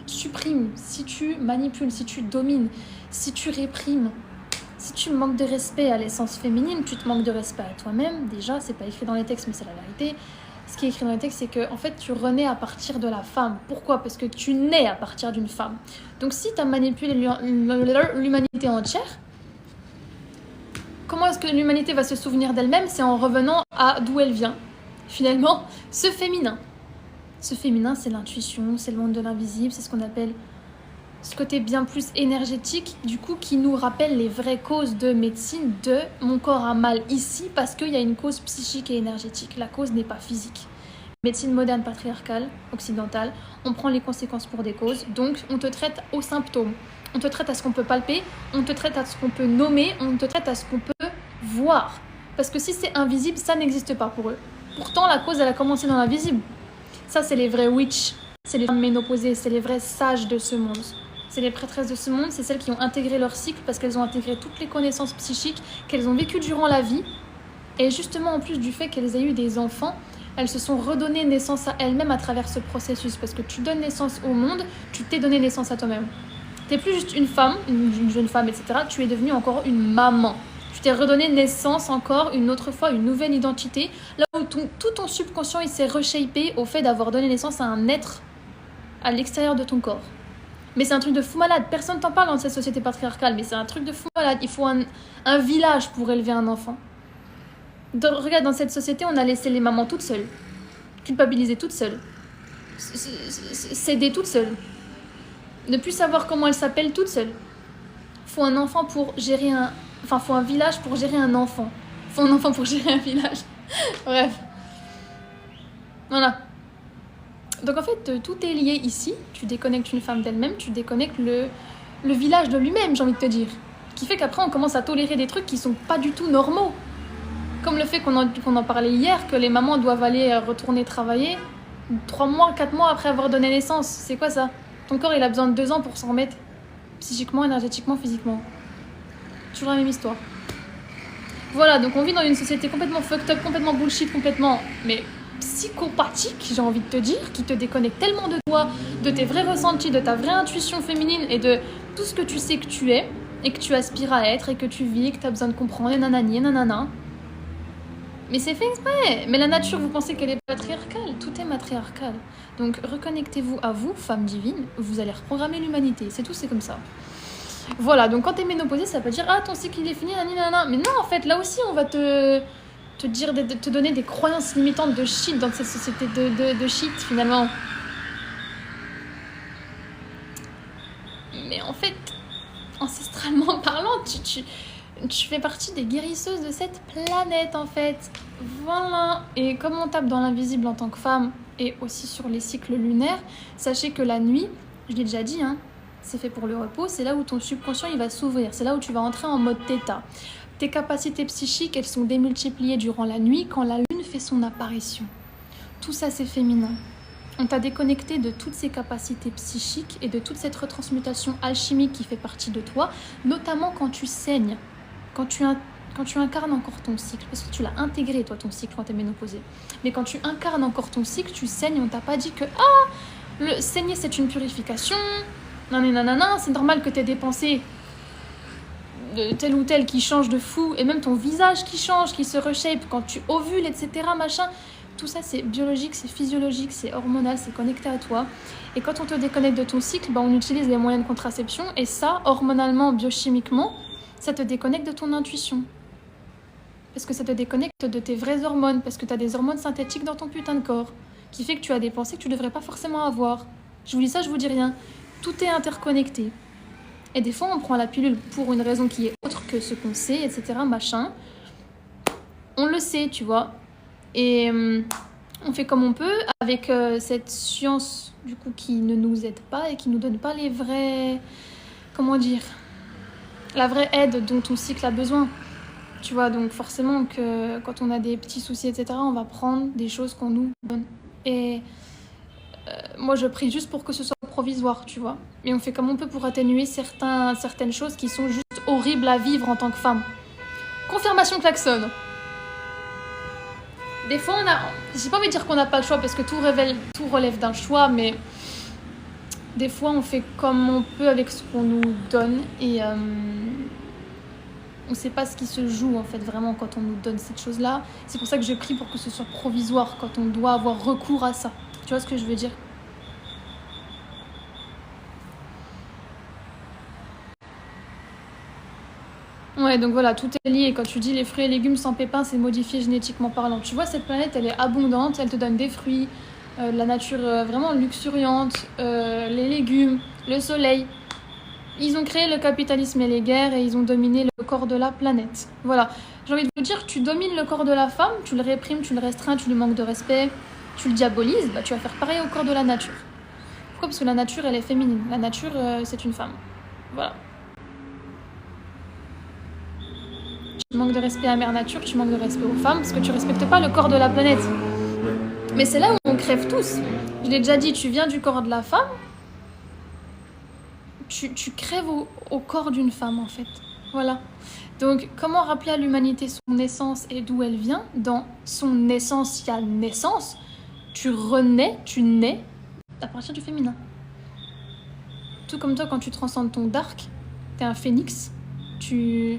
supprimes, si tu manipules, si tu domines, si tu réprimes, si tu manques de respect à l'essence féminine, tu te manques de respect à toi-même. Déjà, c'est pas écrit dans les textes, mais c'est la vérité. Ce qui est écrit dans les textes, c'est que en fait, tu renais à partir de la femme. Pourquoi? Parce que tu nais à partir d'une femme. Donc si tu as manipulé l'humanité entière, comment est-ce que l'humanité va se souvenir d'elle-même? C'est en revenant à d'où elle vient. Finalement, ce féminin. Ce féminin, c'est l'intuition, c'est le monde de l'invisible, c'est ce qu'on appelle ce côté bien plus énergétique, du coup, qui nous rappelle les vraies causes de médecine de mon corps a mal ici parce qu'il y a une cause psychique et énergétique. La cause n'est pas physique. Médecine moderne patriarcale, occidentale, on prend les conséquences pour des causes, donc on te traite aux symptômes. On te traite à ce qu'on peut palper, on te traite à ce qu'on peut nommer, on te traite à ce qu'on peut voir. Parce que si c'est invisible, ça n'existe pas pour eux. Pourtant, la cause, elle a commencé dans l'invisible. Ça, c'est les vrais witches, c'est les femmes ménopausées, c'est les vrais sages de ce monde. C'est les prêtresses de ce monde, c'est celles qui ont intégré leur cycle parce qu'elles ont intégré toutes les connaissances psychiques qu'elles ont vécues durant la vie. Et justement, en plus du fait qu'elles aient eu des enfants, elles se sont redonnées naissance à elles-mêmes à travers ce processus. Parce que tu donnes naissance au monde, tu t'es donné naissance à toi-même. T'es plus juste une femme, une jeune femme, etc. Tu es devenue encore une maman. Tu t'es redonné naissance encore une autre fois, une nouvelle identité. Là où tout ton subconscient il s'est reshapé au fait d'avoir donné naissance à un être à l'extérieur de ton corps. Mais c'est un truc de fou malade. Personne t'en parle dans cette société patriarcale, mais c'est un truc de fou malade. Il faut un village pour élever un enfant. Regarde, dans cette société, on a laissé les mamans toutes seules. Culpabiliser toutes seules. Céder toutes seules. Ne plus savoir comment elles s'appellent toutes seules. Faut un enfant pour gérer un... Enfin, faut un village pour gérer un enfant. Faut un enfant pour gérer un village. Bref. Voilà. Donc en fait, tout est lié ici. Tu déconnectes une femme d'elle-même, tu déconnectes le village de lui-même, j'ai envie de te dire. Qui fait qu'après, on commence à tolérer des trucs qui sont pas du tout normaux. Comme le fait qu'on en parlait hier, que les mamans doivent aller retourner travailler. 3 mois, 4 mois après avoir donné naissance. C'est quoi ça? Ton corps, il a besoin de 2 ans pour s'en remettre. Psychiquement, énergétiquement, physiquement. Toujours la même histoire. Voilà, donc on vit dans une société complètement fucked up, complètement bullshit, complètement... mais psychopathique, j'ai envie de te dire, qui te déconnecte tellement de toi, de tes vrais ressentis, de ta vraie intuition féminine et de tout ce que tu sais que tu es et que tu aspires à être et que tu vis et que tu as besoin de comprendre et nanani et nanana. Mais c'est fait exprès. Mais la nature, vous pensez qu'elle est patriarcale? Tout est matriarcal. Donc reconnectez-vous à vous, femme divine, vous allez reprogrammer l'humanité. C'est tout, c'est comme ça. Voilà, donc quand t'es ménopausée, ça peut dire « Ah, ton cycle il est fini, nanana. » Mais non, en fait, là aussi, on va te dire, te donner des croyances limitantes de shit dans cette société de shit, finalement. Mais en fait, ancestralement parlant, tu fais partie des guérisseuses de cette planète, en fait. Voilà. Et comme on tape dans l'invisible en tant que femme, et aussi sur les cycles lunaires, sachez que la nuit, je l'ai déjà dit, hein, c'est fait pour le repos, c'est là où ton subconscient il va s'ouvrir, c'est là où tu vas entrer en mode θ. Tes capacités psychiques, elles sont démultipliées durant la nuit quand la lune fait son apparition. Tout ça, c'est féminin. On t'a déconnecté de toutes ces capacités psychiques et de toute cette retransmutation alchimique qui fait partie de toi, notamment quand tu saignes, quand tu incarnes encore ton cycle, parce que tu l'as intégré, toi, ton cycle, quand t'es ménopausée. Mais quand tu incarnes encore ton cycle, tu saignes, on t'a pas dit que « le saigner, c'est une purification », nanana, c'est normal que t'aies des pensées de tel ou tel qui change de fou, et même ton visage qui change, qui se reshape quand tu ovules, etc. machin. Tout ça, c'est biologique, c'est physiologique, c'est hormonal, c'est connecté à toi. Et quand on te déconnecte de ton cycle, on utilise les moyens de contraception, et ça, hormonalement, biochimiquement, ça te déconnecte de ton intuition. Parce que ça te déconnecte de tes vraies hormones, parce que tu as des hormones synthétiques dans ton putain de corps, qui fait que tu as des pensées que tu devrais pas forcément avoir. Je vous dis ça, je vous dis rien. Tout est interconnecté. Et des fois, on prend la pilule pour une raison qui est autre que ce qu'on sait, etc. machin. On le sait, tu vois. Et on fait comme on peut avec cette science, du coup, qui ne nous aide pas et qui nous donne pas les vrais... Comment dire? La vraie aide dont ton cycle a besoin. Tu vois, donc forcément que quand on a des petits soucis, etc., on va prendre des choses qu'on nous donne. Et moi, je prie juste pour que ce soit provisoire, tu vois. Et on fait comme on peut pour atténuer certaines choses qui sont juste horribles à vivre en tant que femme. Confirmation klaxon. Des fois, j'ai pas envie de dire qu'on n'a pas le choix parce que tout relève d'un choix, mais des fois, on fait comme on peut avec ce qu'on nous donne et on sait pas ce qui se joue en fait vraiment quand on nous donne cette chose-là. C'est pour ça que je prie pour que ce soit provisoire quand on doit avoir recours à ça. Tu vois ce que je veux dire? Ouais, donc voilà, tout est lié. Quand tu dis les fruits et légumes sans pépins, c'est modifié génétiquement parlant. Tu vois, cette planète, elle est abondante, elle te donne des fruits, de la nature vraiment luxuriante, les légumes, le soleil. Ils ont créé le capitalisme et les guerres et ils ont dominé le corps de la planète. Voilà, j'ai envie de vous dire, tu domines le corps de la femme, tu le réprimes, tu le restreins, tu lui manques de respect, tu le diabolises, tu vas faire pareil au corps de la nature. Pourquoi? Parce que la nature, elle est féminine. La nature, c'est une femme. Voilà. Tu manques de respect à Mère Nature, tu manques de respect aux femmes, parce que tu respectes pas le corps de la planète. Mais c'est là où on crève tous. Je l'ai déjà dit, tu viens du corps de la femme, tu crèves au corps d'une femme, en fait. Voilà. Donc, comment rappeler à l'humanité son essence et d'où elle vient? Dans son essentielle naissance, tu renais, tu nais à partir du féminin. Tout comme toi, quand tu transcendes ton dark, t'es un phénix, tu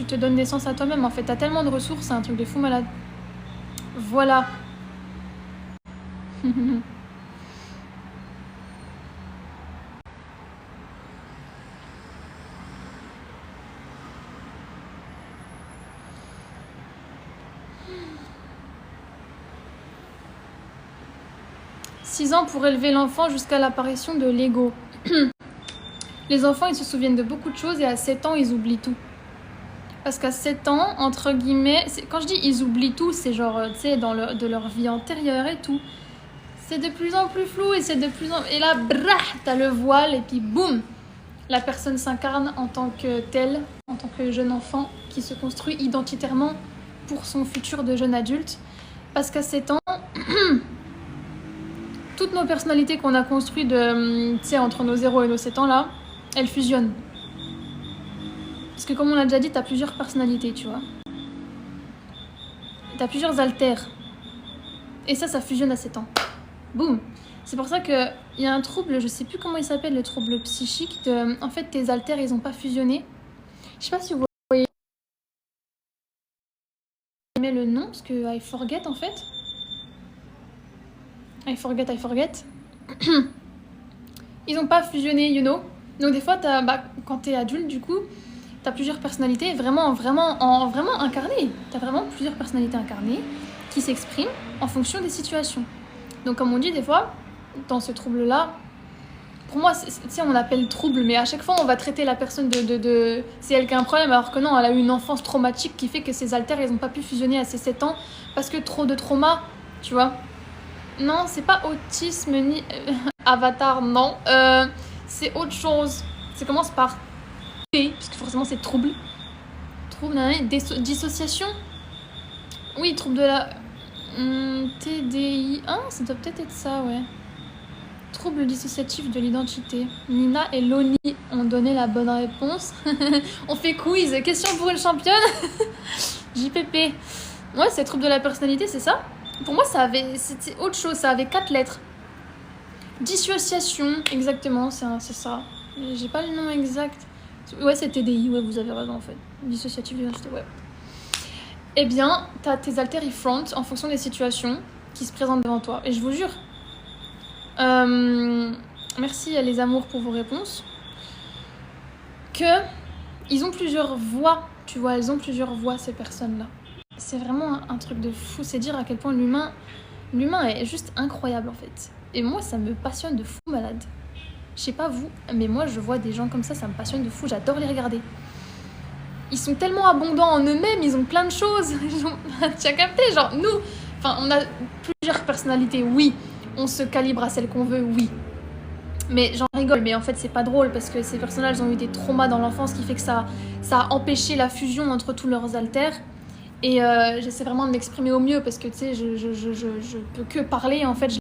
te donnes naissance à toi-même. En fait, t'as tellement de ressources, c'est un truc de fou malade. Voilà. 6 ans pour élever l'enfant jusqu'à l'apparition de l'ego. Les enfants, ils se souviennent de beaucoup de choses et à 7 ans, ils oublient tout. Parce qu'à 7 ans, entre guillemets, quand je dis ils oublient tout, c'est genre, tu sais, de leur vie antérieure et tout. C'est de plus en plus flou et c'est de plus en... Et là, t'as le voile et puis boum, la personne s'incarne en tant que telle, en tant que jeune enfant qui se construit identitairement pour son futur de jeune adulte. Parce qu'à 7 ans, toutes nos personnalités qu'on a construites entre nos 0 et nos 7 ans là, elles fusionnent. Parce que comme on l'a déjà dit, t'as plusieurs personnalités, tu vois. T'as plusieurs alters. Et ça fusionne à 7 ans. Boum. C'est pour ça qu'il y a un trouble, je sais plus comment il s'appelle, le trouble psychique. En fait, tes alters, ils ont pas fusionné. Je sais pas si vous voyez le nom, parce que I forget en fait. I forget. Ils ont pas fusionné, you know. Donc des fois, quand t'es adulte, du coup, t'as plusieurs personnalités vraiment incarnées. T'as vraiment plusieurs personnalités incarnées qui s'expriment en fonction des situations. Donc comme on dit des fois, dans ce trouble-là, pour moi, on l'appelle trouble, mais à chaque fois, on va traiter la personne de c'est elle qui a un problème, alors que non, elle a eu une enfance traumatique qui fait que ses alters, ils n'ont pas pu fusionner à ses 7 ans, parce que trop de trauma, tu vois. Non, c'est pas autisme ni avatar, non. C'est autre chose. Ça commence par T, parce que forcément, c'est trouble. Trouble, dissociation. Oui, trouble de la... TDI1, ça doit peut-être être ça, ouais. Trouble dissociatif de l'identité. Nina et Loni ont donné la bonne réponse. On fait quiz. Question pour une championne. JPP. Ouais, c'est trouble de la personnalité, c'est ça. Pour moi, c'était autre chose. Ça avait 4 lettres. Dissociation, exactement, c'est ça. J'ai pas le nom exact. Ouais, c'est TDI. Ouais, vous avez raison en fait. Dissociatif de l'identité, ouais. Eh bien, t'as tes alters front en fonction des situations qui se présentent devant toi. Et je vous jure, merci les amours pour vos réponses, ils ont plusieurs voix, tu vois, elles ont plusieurs voix, ces personnes-là. C'est vraiment un truc de fou, c'est dire à quel point l'humain est juste incroyable en fait. Et moi, ça me passionne de fou malade. Je sais pas vous, mais moi, je vois des gens comme ça me passionne de fou, j'adore les regarder. Ils sont tellement abondants en eux-mêmes, ils ont plein de choses. Tu as capté, genre nous, on a plusieurs personnalités, oui. On se calibre à celle qu'on veut, oui. Mais j'en rigole, mais en fait c'est pas drôle parce que ces personnages ont eu des traumas dans l'enfance qui fait que ça a empêché la fusion entre tous leurs alters. Et j'essaie vraiment de m'exprimer au mieux parce que tu sais, je peux que parler, en fait je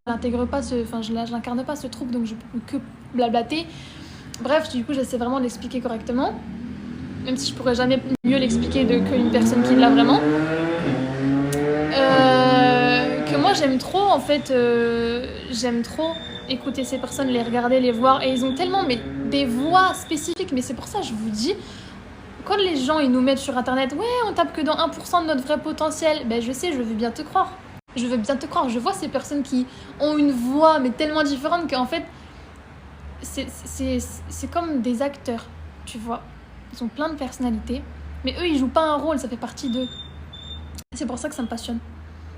l'incarne pas ce trouble, donc je peux que blablater. Bref, du coup j'essaie vraiment de l'expliquer correctement. Même si je pourrais jamais mieux l'expliquer qu'une personne qui l'a vraiment. Que moi j'aime trop en fait, j'aime trop écouter ces personnes, les regarder, les voir, et ils ont tellement des voix spécifiques, mais c'est pour ça que je vous dis, quand les gens ils nous mettent sur internet, ouais on tape que dans 1% de notre vrai potentiel, ben je sais, je veux bien te croire, je vois ces personnes qui ont une voix mais tellement différente qu'en fait c'est comme des acteurs, tu vois. Ils ont plein de personnalités, mais eux, ils jouent pas un rôle, ça fait partie d'eux. C'est pour ça que ça me passionne.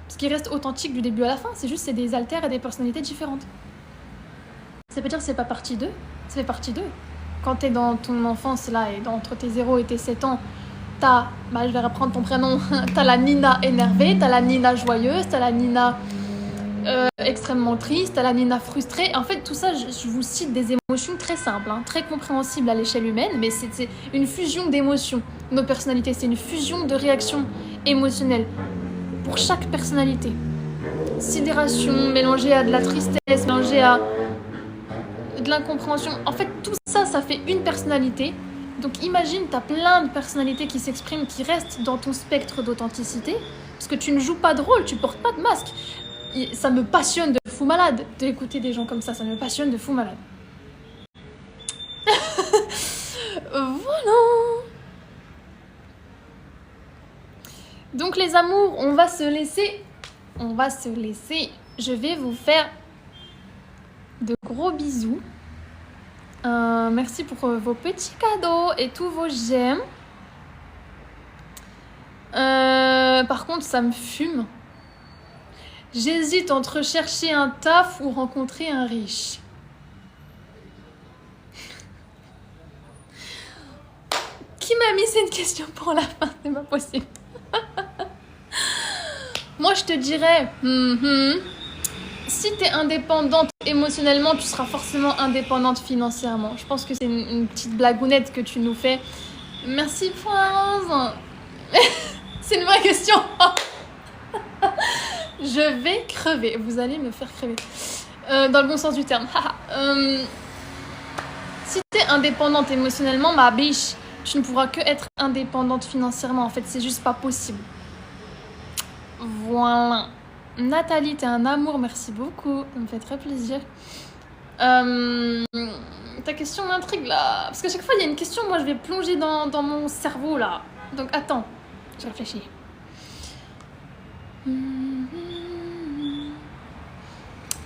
Parce qu'ils restent authentiques du début à la fin, c'est des alters et des personnalités différentes. Ça veut dire que c'est pas partie d'eux, ça fait partie d'eux. Quand t'es dans ton enfance, là, et entre tes 0 et tes 7 ans, t'as, je vais reprendre ton prénom, t'as la Nina énervée, t'as la Nina joyeuse, t'as la Nina extrêmement triste, t'as la Nina frustrée. En fait, tout ça, je vous cite des émotions très simples, très compréhensibles à l'échelle humaine, mais c'est une fusion d'émotions. Nos personnalités, c'est une fusion de réactions émotionnelles pour chaque personnalité. Sidération mélangée à de la tristesse, mélangée à de l'incompréhension. En fait, tout ça, ça fait une personnalité. Donc imagine, t'as plein de personnalités qui s'expriment, qui restent dans ton spectre d'authenticité, parce que tu ne joues pas de rôle, tu portes pas de masque. Ça me passionne de fou malade d'écouter des gens comme ça me passionne de fou malade. Voilà. Donc les amours, on va se laisser. Je vais vous faire de gros bisous. Merci pour vos petits cadeaux et tous vos j'aime. Par contre, ça me fume. J'hésite entre chercher un taf ou rencontrer un riche. Qui m'a mis cette question pour la fin? C'est pas possible. Moi, je te dirais, si t'es indépendante émotionnellement, tu seras forcément indépendante financièrement. Je pense que c'est une petite blagounette que tu nous fais. Merci, Prince. C'est une vraie question. Je vais crever. Vous allez me faire crever. Dans le bon sens du terme. Si t'es indépendante émotionnellement, ma biche, tu ne pourras que être indépendante financièrement. En fait, c'est juste pas possible. Voilà. Nathalie, t'es un amour. Merci beaucoup. Ça me fait très plaisir. Ta question m'intrigue là. Parce qu'à chaque fois, il y a une question. Moi, je vais plonger dans mon cerveau là. Donc, attends. Je réfléchis.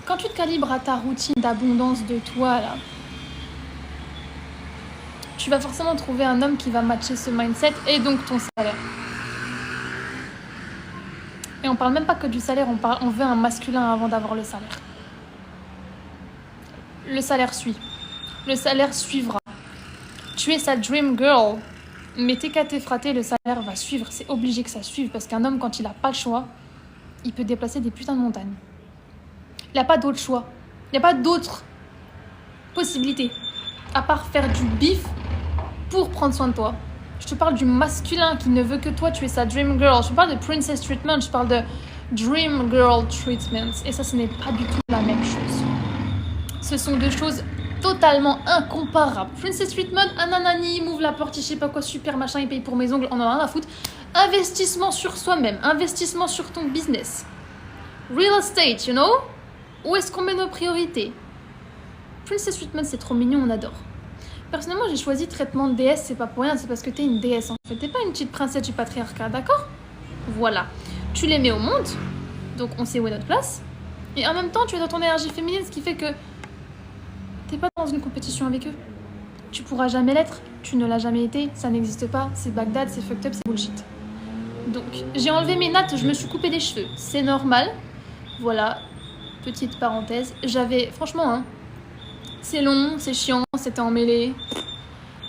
Quand tu te calibres à ta routine d'abondance de toi là, tu vas forcément trouver un homme qui va matcher ce mindset et donc ton salaire. Et on parle même pas que du salaire, on veut un masculin avant d'avoir le salaire. Le salaire suit. Le salaire suivra. Tu es sa dream girl, mais t'es qu'à t'effrater, le salaire va suivre. C'est obligé que ça suive parce qu'un homme, quand il a pas le choix, il peut déplacer des putains de montagnes. Il n'y a pas d'autre choix. Il n'y a pas d'autre possibilité à part faire du bif pour prendre soin de toi. Je te parle du masculin qui ne veut que toi, tu es sa dream girl. Je te parle de princess treatment, je parle de dream girl treatment. Et ça, ce n'est pas du tout la même chose. Ce sont deux choses totalement incomparables. Princess treatment, un nanani, m'ouvre la porte, je sais pas quoi, super machin, il paye pour mes ongles, on en a rien à foutre. Investissement sur soi-même, investissement sur ton business. Real estate, you know? Où est-ce qu'on met nos priorités? Princess treatment, c'est trop mignon, on adore. Personnellement, j'ai choisi traitement de déesse, c'est pas pour rien, c'est parce que t'es une déesse en fait. T'es pas une petite princesse du patriarcat, d'accord? Voilà. Tu les mets au monde, donc on sait où est notre place. Et en même temps, tu es dans ton énergie féminine, ce qui fait que t'es pas dans une compétition avec eux. Tu pourras jamais l'être, tu ne l'as jamais été, ça n'existe pas, c'est Bagdad, c'est fucked up, c'est bullshit. Donc, j'ai enlevé mes nattes, je me suis coupé les cheveux. C'est normal. Voilà, petite parenthèse. J'avais, franchement, hein, c'est long, c'est chiant, c'était emmêlé.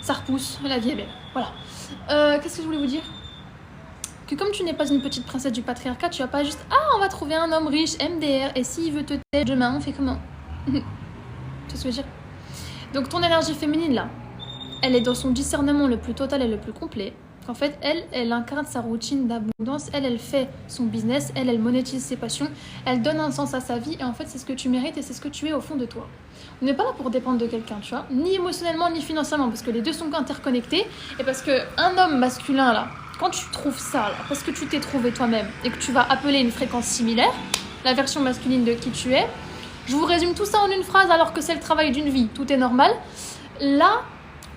Ça repousse, la vie est belle. Voilà. Qu'est-ce que je voulais vous dire? Que comme tu n'es pas une petite princesse du patriarcat, tu vas pas juste « Ah, on va trouver un homme riche, MDR, et s'il veut te têter demain, on fait comment ?» Tu vois ce que je veux dire? Donc ton énergie féminine, là, elle est dans son discernement le plus total et le plus complet. En fait, elle incarne sa routine d'abondance, elle fait son business, elle monétise ses passions, elle donne un sens à sa vie, et en fait, c'est ce que tu mérites et c'est ce que tu es au fond de toi. On n'est pas là pour dépendre de quelqu'un, tu vois, ni émotionnellement, ni financièrement, parce que les deux sont interconnectés, et parce qu'un homme masculin, là, quand tu trouves ça, là, parce que tu t'es trouvé toi-même, et que tu vas appeler une fréquence similaire, la version masculine de qui tu es, je vous résume tout ça en une phrase, alors que c'est le travail d'une vie, tout est normal, là,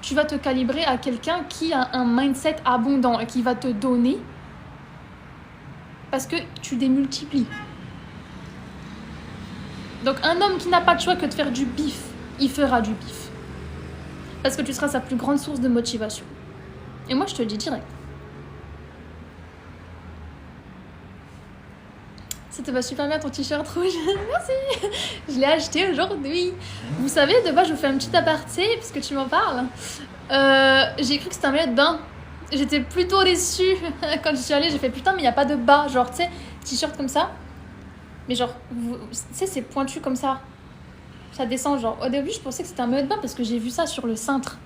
tu vas te calibrer à quelqu'un qui a un mindset abondant et qui va te donner parce que tu démultiplies. Donc un homme qui n'a pas de choix que de faire du bif, il fera du bif. Parce que tu seras sa plus grande source de motivation. Et moi je te le dis direct. Ça te va super bien ton t-shirt rouge. Merci. Je l'ai acheté aujourd'hui. Vous savez, de base, je vous fais un petit aparté parce que tu m'en parles. J'ai cru que c'était un maillot de bain. J'étais plutôt déçue quand je suis allée. J'ai fait putain, mais il n'y a pas de bas. Genre, tu sais, t-shirt comme ça. Mais genre, tu sais, c'est pointu comme ça. Ça descend, genre. Au début, je pensais que c'était un maillot de bain parce que j'ai vu ça sur le cintre.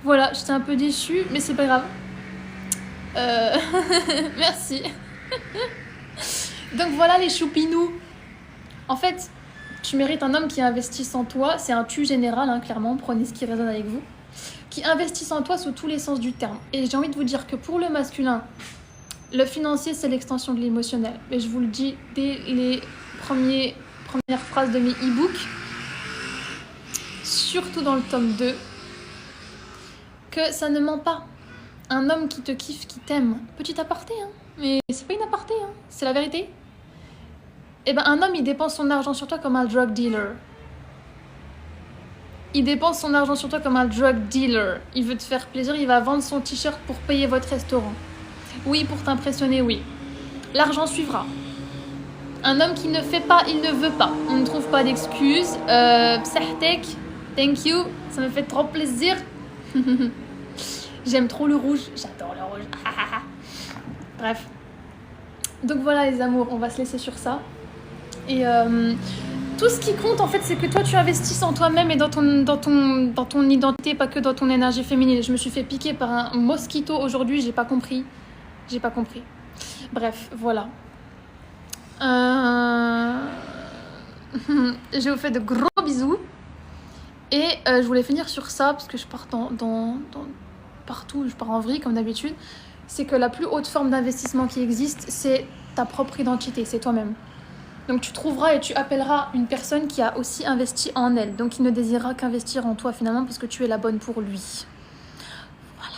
Voilà, j'étais un peu déçue, mais c'est pas grave. Merci. Donc voilà les choupinous. En fait, tu mérites un homme qui investisse en toi. C'est un tu général, hein, clairement. Prenez ce qui résonne avec vous. Qui investisse en toi sous tous les sens du terme. Et j'ai envie de vous dire que pour le masculin, le financier, c'est l'extension de l'émotionnel. Et je vous le dis dès les premières phrases de mes e-books. Surtout dans le tome 2. Que ça ne ment pas. Un homme qui te kiffe, qui t'aime. Petit aparté, hein. Mais c'est pas une aparté, hein. C'est la vérité. Eh ben, un homme, il dépense son argent sur toi comme un drug dealer. Il dépense son argent sur toi comme un drug dealer. Il veut te faire plaisir, il va vendre son t-shirt pour payer votre restaurant. Oui, pour t'impressionner, oui. L'argent suivra. Un homme qui ne fait pas, il ne veut pas. On ne trouve pas d'excuses. Psahtek, thank you. Ça me fait trop plaisir. J'aime trop le rouge, j'adore le rouge. Bref. Donc voilà les amours, on va se laisser sur ça. Et tout ce qui compte en fait, c'est que toi tu investisses en toi-même et dans ton identité, pas que dans ton énergie féminine. Je me suis fait piquer par un mosquito aujourd'hui, j'ai pas compris. Bref, voilà. Je vous fais de gros bisous. Et je voulais finir sur ça, parce que je pars partout, je pars en vrille comme d'habitude. C'est que la plus haute forme d'investissement qui existe, c'est ta propre identité, c'est toi-même. Donc tu trouveras et tu appelleras une personne qui a aussi investi en elle. Donc il ne désirera qu'investir en toi finalement, parce que tu es la bonne pour lui. Voilà.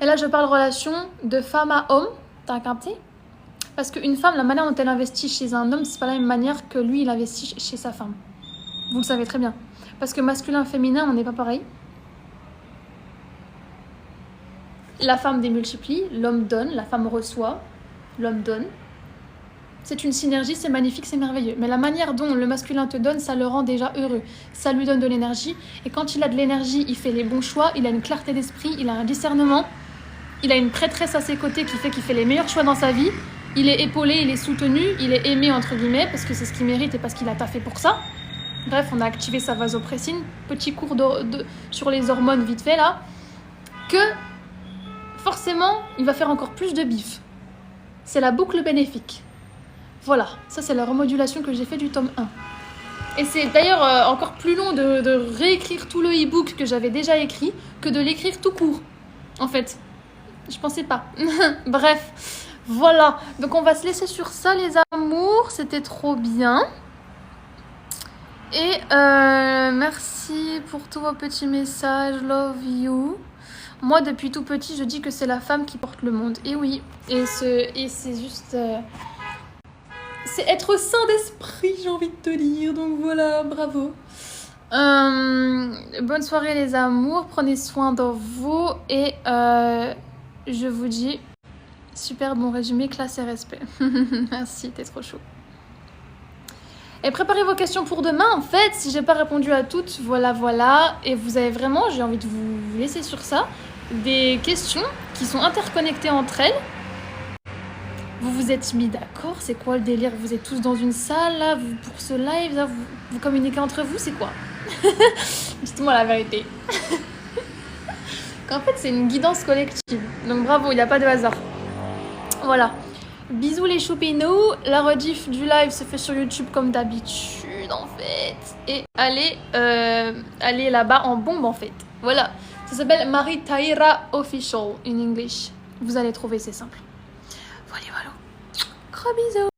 Et là je parle relation de femme à homme, t'as capté ? Parce qu'une femme, la manière dont elle investit chez un homme, c'est pas la même manière que lui il investit chez sa femme. Vous le savez très bien. Parce que masculin, féminin, on n'est pas pareil. La femme démultiplie, l'homme donne, la femme reçoit, l'homme donne. C'est une synergie, c'est magnifique, c'est merveilleux. Mais la manière dont le masculin te donne, ça le rend déjà heureux. Ça lui donne de l'énergie. Et quand il a de l'énergie, il fait les bons choix, il a une clarté d'esprit, il a un discernement. Il a une prêtresse à ses côtés qui fait qu'il fait les meilleurs choix dans sa vie. Il est épaulé, il est soutenu, il est aimé entre guillemets, parce que c'est ce qu'il mérite et parce qu'il a taffé pour ça. Bref, on a activé sa vasopressine. Petit cours sur les hormones vite fait là. Que forcément, il va faire encore plus de bif. C'est la boucle bénéfique. Voilà, ça c'est la remodulation que j'ai fait du tome 1. Et c'est d'ailleurs encore plus long de réécrire tout le e-book que j'avais déjà écrit que de l'écrire tout court. En fait, je pensais pas. Bref, voilà. Donc on va se laisser sur ça les amours. C'était trop bien. Et merci pour tous vos petits messages. Love you. Moi, depuis tout petit, je dis que c'est la femme qui porte le monde. Et oui. Et c'est juste... c'est être sain d'esprit, j'ai envie de te dire. Donc voilà, bravo. Bonne soirée les amours. Prenez soin de vous. Et je vous dis... super bon résumé, classe et respect. Merci, t'es trop chaud. Et préparez vos questions pour demain, en fait, si j'ai pas répondu à toutes, voilà. Et vous avez vraiment, j'ai envie de vous laisser sur ça, des questions qui sont interconnectées entre elles. Vous vous êtes mis d'accord, c'est quoi le délire ? Vous êtes tous dans une salle, là, pour ce live, là, vous communiquez entre vous, c'est quoi ? Dites-moi la vérité. Qu'en fait, c'est une guidance collective. Donc bravo, il n'y a pas de hasard. Voilà. Bisous les choupinous, la rediff du live se fait sur YouTube comme d'habitude en fait. Et allez là-bas en bombe en fait. Voilà, ça s'appelle Marie Taira Official in English. Vous allez trouver, c'est simple. Voilà. Gros bisous.